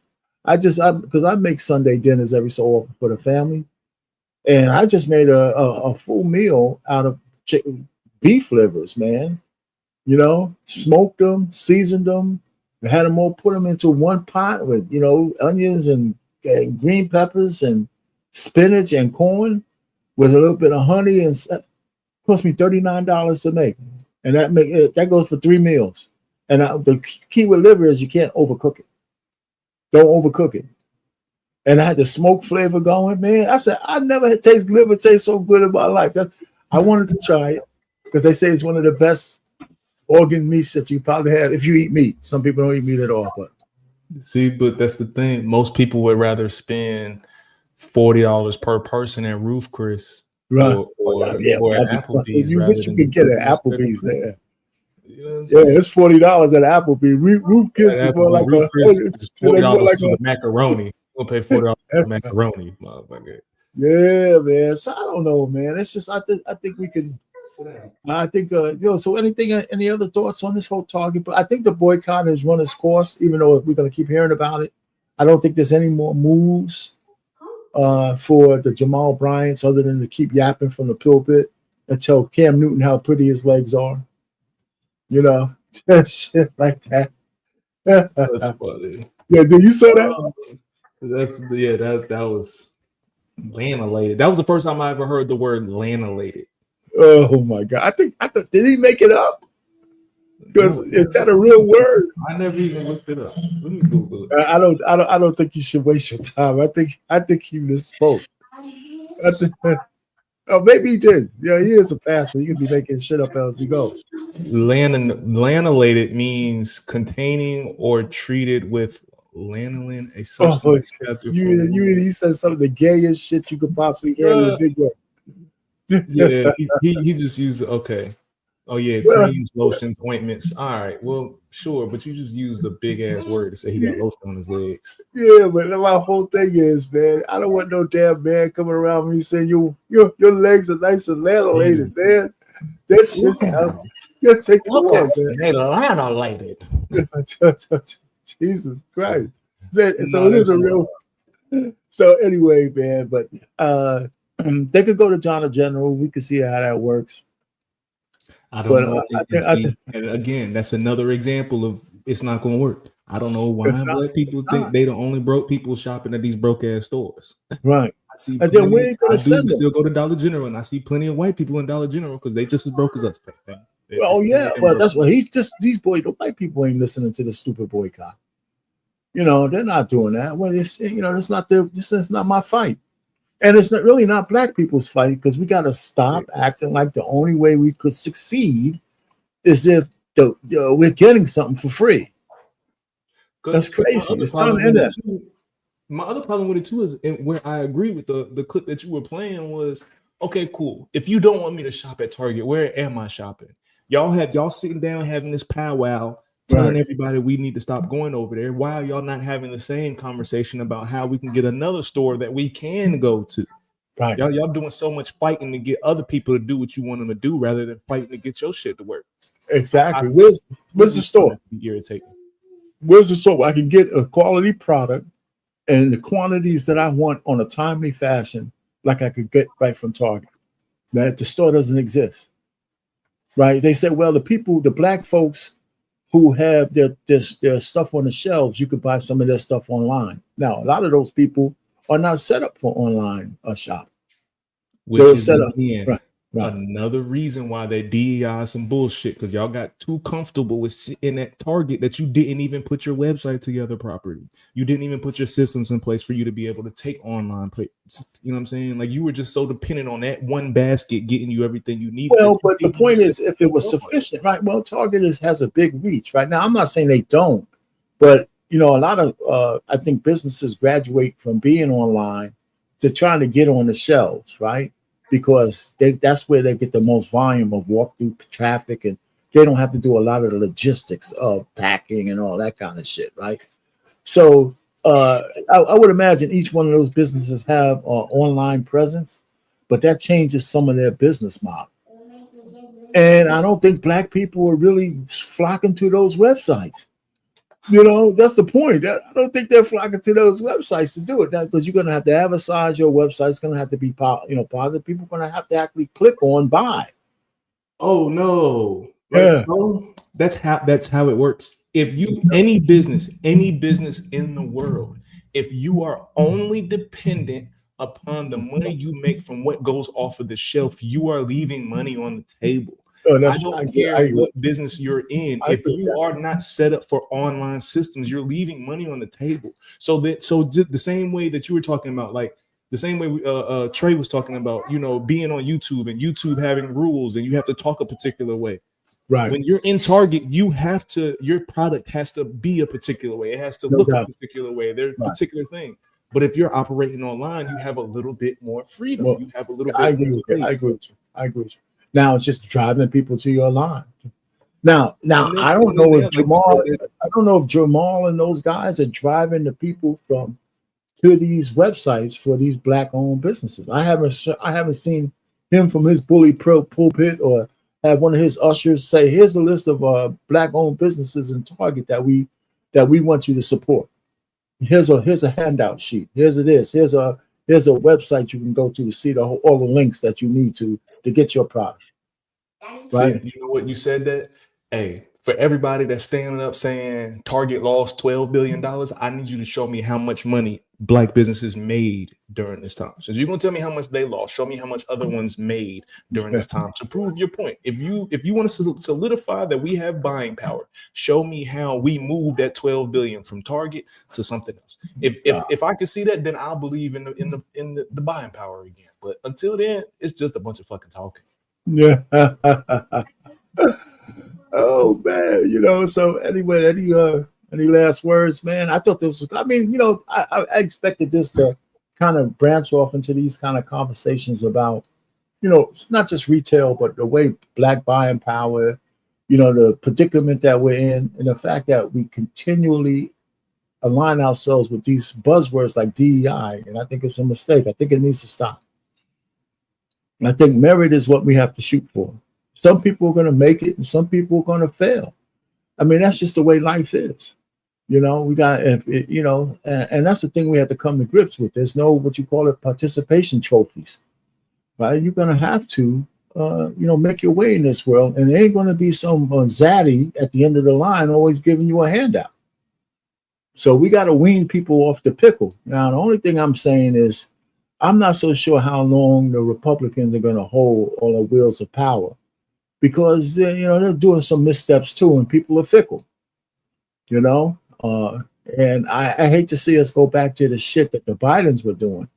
S1: I make Sunday dinners every so often for the family, and I just made a full meal out of beef livers, man. Smoked them, seasoned them, had them all, put them into one pot with, onions and green peppers and spinach and corn with a little bit of honey, and it cost me $39 to make. And that goes for 3 meals. And the key with liver is you can't overcook it. Don't overcook it. And I had the smoke flavor going, man. I said, I never had tasted liver taste so good in my life. I wanted to try it because they say it's one of the best organ meats that you probably have if you eat meat. Some people don't eat meat at all, but
S2: that's the thing. Most people would rather spend $40 per person at Roof Chris,
S1: right?
S2: Or at Applebee's.
S1: You wish you could get an Applebee's there. It's $40 at Applebee's. Roof Chris is more like
S2: $40 for macaroni. We'll pay $40 for macaroni, motherfucker.
S1: Yeah, man. So I don't know, man. It's just I think we can. I think so any other thoughts on this whole Target? But I think the boycott has run its course, even though we're going to keep hearing about it. I don't think there's any more moves for the Jamal Bryants other than to keep yapping from the pulpit and tell Cam Newton how pretty his legs are. Just shit like that.
S2: That's funny.
S1: Yeah, did you say that?
S2: That was lanolated. That was the first time I ever heard the word lanolated.
S1: Oh my God! I thought did he make it up? Because is that a real word?
S2: I never even looked it up. Let me Google it.
S1: I don't think you should waste your time. I think he misspoke. Maybe he did. Yeah, he is a pastor. He could be making shit up as he goes.
S2: Lanolated means containing or treated with lanolin, a substance.
S1: He said some of the gayest shit you could possibly hear in a big way.
S2: Yeah, he just used okay. Oh yeah, creams, lotions, ointments. All right, well, sure, but you just used a big ass word to say he got lotion on his legs.
S1: Yeah, but my whole thing is, man, I don't want no damn man coming around me saying your legs are nice and lanolated, man. That's just come on, man.
S2: They lanolated.
S1: Jesus Christ. So it is a real. So anyway, man, but they could go to Dollar General. We could see how that works.
S2: I don't know. And again, that's another example of it's not going to work. I don't know why black people think they the only broke people shopping at these broke ass stores.
S1: Right.
S2: I see.
S1: And then where you gonna send them?
S2: Still go to Dollar General, and I see plenty of white people in Dollar General because they just as broke as us.
S1: Oh yeah, well that's what these boys. The white people ain't listening to the stupid boycott. You know, they're not doing that. Well, it's it's not this is not my fight. And it's not really not black people's fight because we got to stop acting like the only way we could succeed is if we're getting something for free. That's crazy. It's time to end that.
S2: My other problem with it too is where I agree with the clip that you were playing was, okay, cool. If you don't want me to shop at Target, where am I shopping? Y'all sitting down having this powwow telling everybody we need to stop going over there. Why are y'all not having the same conversation about how we can get another store that we can go to?
S1: Right.
S2: Y'all doing so much fighting to get other people to do what you want them to do rather than fighting to get your shit to work.
S1: Exactly. Where's the store?
S2: Irritating.
S1: Where's the store where I can get a quality product and the quantities that I want on a timely fashion, like I could get right from Target? That the store doesn't exist. Right. They said, well, the black folks who have their stuff on the shelves, you could buy some of their stuff online. Now, a lot of those people are not set up for online shop.
S2: Which is again another reason why that DEI is some bullshit, because y'all got too comfortable with sitting at Target that you didn't even put your website together properly. You didn't even put your systems in place for you to be able to take online. You know what I'm saying? Like you were just so dependent on that one basket getting you everything you needed.
S1: Well, but the point is, if it was sufficient, right? Well, Target has a big reach right now. I'm not saying they don't, but a lot of I think businesses graduate from being online to trying to get on the shelves, right? Because that's where they get the most volume of walk-through traffic, and they don't have to do a lot of the logistics of packing and all that kind of shit, right? So I would imagine each one of those businesses have online presence, but that changes some of their business model. And I don't think black people are really flocking to those websites. That's the point. I don't think they're flocking to those websites to do it now, because you're going to have to advertise your website. It's going to have to be, positive. People are going to have to actually click on buy.
S2: Oh no!
S1: Yeah.
S2: So that's how it works. If any business in the world, if you are only dependent upon the money you make from what goes off of the shelf, you are leaving money on the table. I don't care what business you're in. If you are not set up for online systems, you're leaving money on the table. So the same way that you were talking about, like the same way Trey was talking about, being on YouTube and YouTube having rules and you have to talk a particular way.
S1: Right.
S2: When you're in Target, your product has to be a particular way. It has to look a particular way. There's a particular thing. But if you're operating online, you have a little bit more freedom.
S1: Well,
S2: you have a little bit
S1: I agree with you. Now it's just driving people to your line. Now I don't know if Jamal and those guys are driving the people to these websites for these black-owned businesses. I haven't seen him from his bully pulpit or have one of his ushers say, "Here's a list of black-owned businesses in Target that we want you to support. Here's a handout sheet. Here's a website you can go to see all the links that you need to get your product." Right?
S2: See, you know what you said that? Hey, for everybody that's standing up saying Target lost $12 billion, I need you to show me how much money black businesses made during this time. So you're gonna tell me how much they lost. Show me how much other ones made during this time to prove your point. If you want to solidify that we have buying power, show me how we moved that 12 billion from Target to something else. If I can see that, then I'll believe in the buying power again. But until then, it's just a bunch of fucking talking.
S1: Yeah. Oh man, so anyway, any last words, man? I thought this was, I expected this to kind of branch off into these kind of conversations about, it's not just retail, but the way black buying power, the predicament that we're in, and the fact that we continually align ourselves with these buzzwords like DEI, and I think it's a mistake. I think it needs to stop. And I think merit is what we have to shoot for. Some people are going to make it and some people are going to fail. I mean, that's just the way life is. You know, we got, you know, and that's the thing we have to come to grips with. There's no, what you call it, participation trophies, right? You're going to have to, you know, make your way in this world. And there ain't going to be some zaddy at the end of the line always giving you a handout. So we got to wean people off the pickle. Now, the only thing I'm saying is I'm not so sure how long the Republicans are going to hold all the wheels of power, because you know, they're doing some missteps too, and people are fickle, you know. And I hate to see us go back to the shit that the Bidens were doing,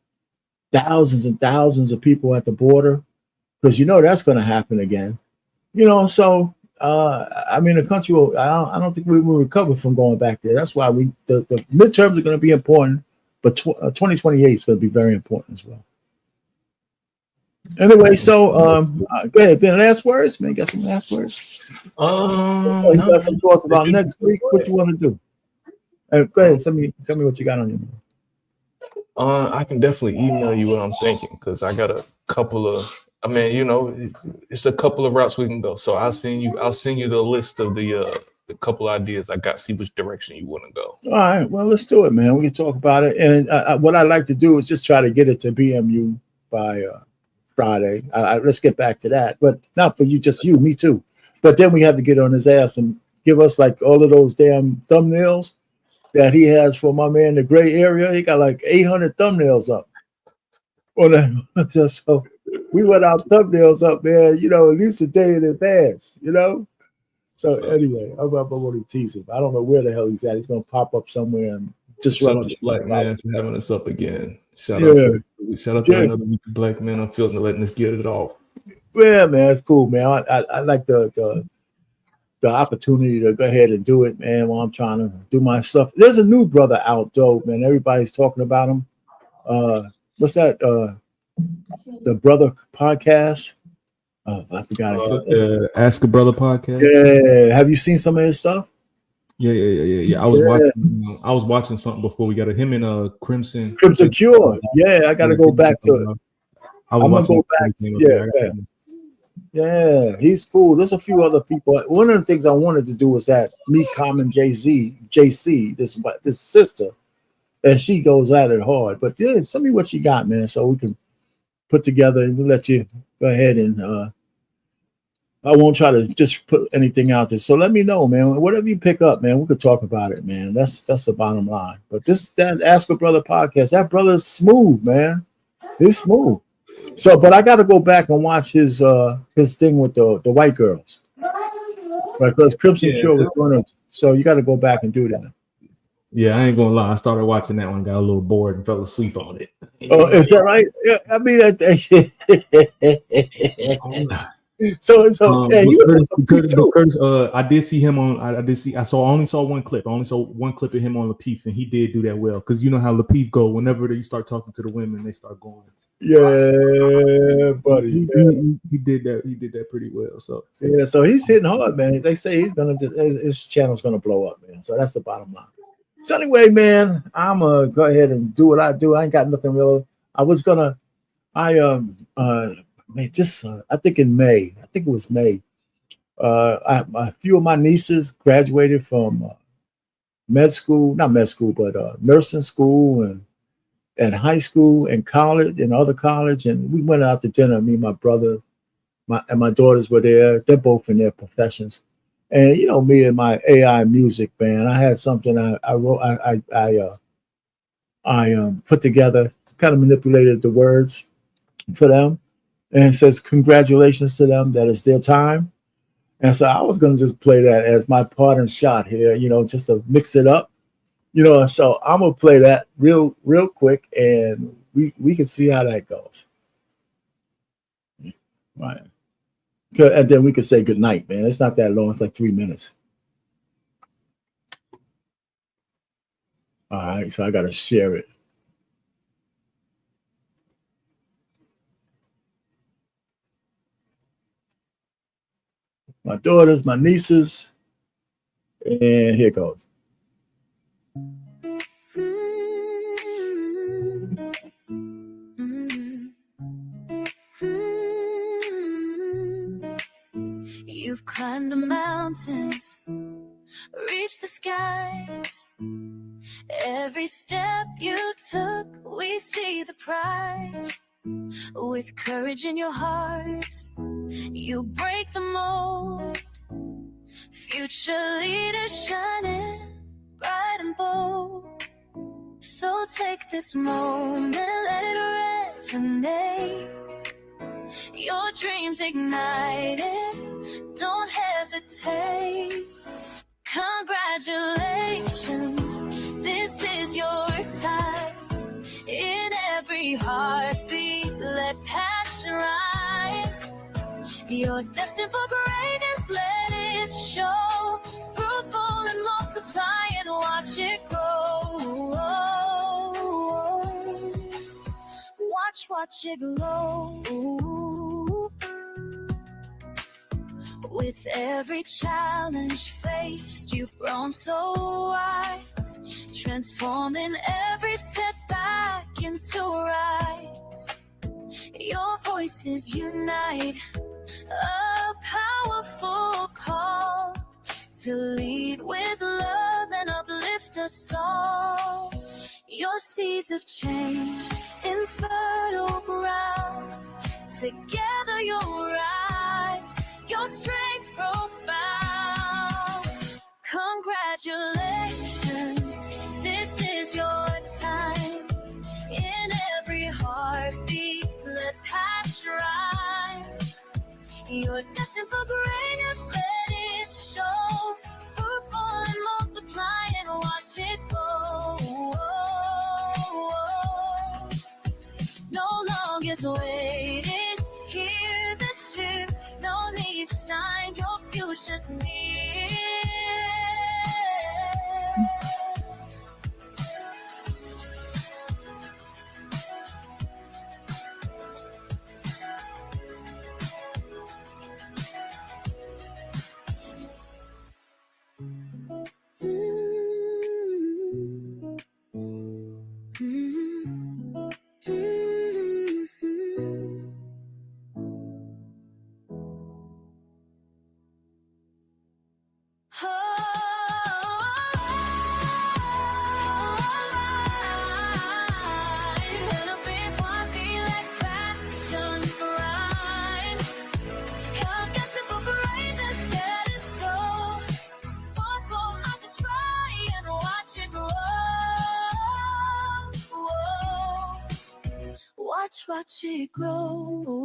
S1: thousands and thousands of people at the border, because you know that's going to happen again, you know. So I mean, the country will, I don't think we will recover from going back there. That's why the midterms are going to be important, but 2028 is going to be very important as well. Anyway, so go ahead, Ben. Last words, man. Got some last words? You
S2: No,
S1: got some thoughts about next week? What you want to do? Go ahead. Tell me what you got on your mind.
S2: I can definitely email you what I'm thinking, because I got a couple of. I mean, you know, it's a couple of routes we can go. So I'll send you the list of the couple ideas I got. See which direction you want to go.
S1: All right. Well, let's do it, man. We can talk about it. And what I like to do is just try to get it to BMU by Friday. Let's get back to that, but not for you, just you, me too. But then we have to get on his ass and give us like all of those damn thumbnails that he has for my man, the gray area. He got like 800 thumbnails up on that. Just so we want our thumbnails up, man, you know, at least a day in advance, you know. So anyway, I'm going to tease him. I don't know where the hell he's at. He's going to pop up somewhere and just
S2: Shout
S1: run
S2: out
S1: up.
S2: to Black Man for having us up again. Shout
S1: Yeah.
S2: out to another week of Black Men on Filter letting us get it off.
S1: Yeah, man, it's cool, man. I like the opportunity to go ahead and do it, man, while I'm trying to do my stuff. There's a new brother out, though, man. Everybody's talking about him. What's that? The Brother Podcast. I forgot.
S2: Ask a Brother Podcast.
S1: Yeah. Have you seen some of his stuff?
S2: Yeah. I was watching something before we got it. Him and Crimson
S1: Cure. Yeah, I got to go back to it. I'm gonna go back. Yeah, he's cool. There's a few other people. One of the things I wanted to do was that meet Common JC, this sister, and she goes at it hard. But yeah, tell me what you got, man, so we can put together, and we'll let you go ahead and I won't try to just put anything out there. So let me know, man. Whatever you pick up, man, we could talk about it, man. That's the bottom line. But that Ask a Brother podcast, that brother's smooth, man. He's smooth. So, but I got to go back and watch his thing with the white girls, right? Because Crimson Cure was doing it. So you got to go back and do that.
S2: Yeah, I ain't gonna lie. I started watching that one, got a little bored, and fell asleep on it.
S1: Oh, is that right? Yeah, I mean, so yeah,
S2: Curtis, I did see him on. I only saw one clip. I only saw one clip of him on Lapeef, and he did do that well. Because you know how Lapeef go. Whenever you start talking to the women, they start going.
S1: Yeah, buddy.
S2: He did that. He did that pretty well. So
S1: yeah, so he's hitting hard, man. They say his channel's gonna blow up, man. So that's the bottom line. So anyway, man, I'm gonna go ahead and do what I do. I ain't got nothing real. I think in May. I think it was May. A few of my nieces graduated from not med school, but nursing school and high school and college and other college, and we went out to dinner. Me, my brother, my daughters were there. They're both in their professions, and you know me and my AI music band. I had something I wrote. I put together, kind of manipulated the words for them, and it says congratulations to them that it's their time. And so I was going to just play that as my parting shot here, you know, just to mix it up. You know, so I'm gonna play that real quick, and we can see how that goes. Right. And then we can say good night, man. It's not that long. It's like 3 minutes. All right, so I gotta share it. My daughters, my nieces, and here it goes.
S15: You've climbed the mountains, reach the skies. Every step you took, we see the prize. With courage in your heart, you break the mold. Future leaders shining bright and bold. So take this moment, let it resonate. Your dreams ignited, don't hesitate. Congratulations, this is your time. In every heartbeat, let passion ride. You're destined for greatness, let it show. Fruitful and multiplying, watch it grow. Watch it glow. With every challenge faced, you've grown so wise, transforming every setback into a rise. Your voices unite, a powerful call to lead with love and uplift us all. Your seeds of change in fertile ground. Together you'll rise, your strength profound. Congratulations, this is your time. In every heartbeat, let passion rise. You're destined for greatness, let it show. Fruitful and multiplying, watch it go. No longer waiting, hear the cheer. No need to shine, your future's near. Watch it grow.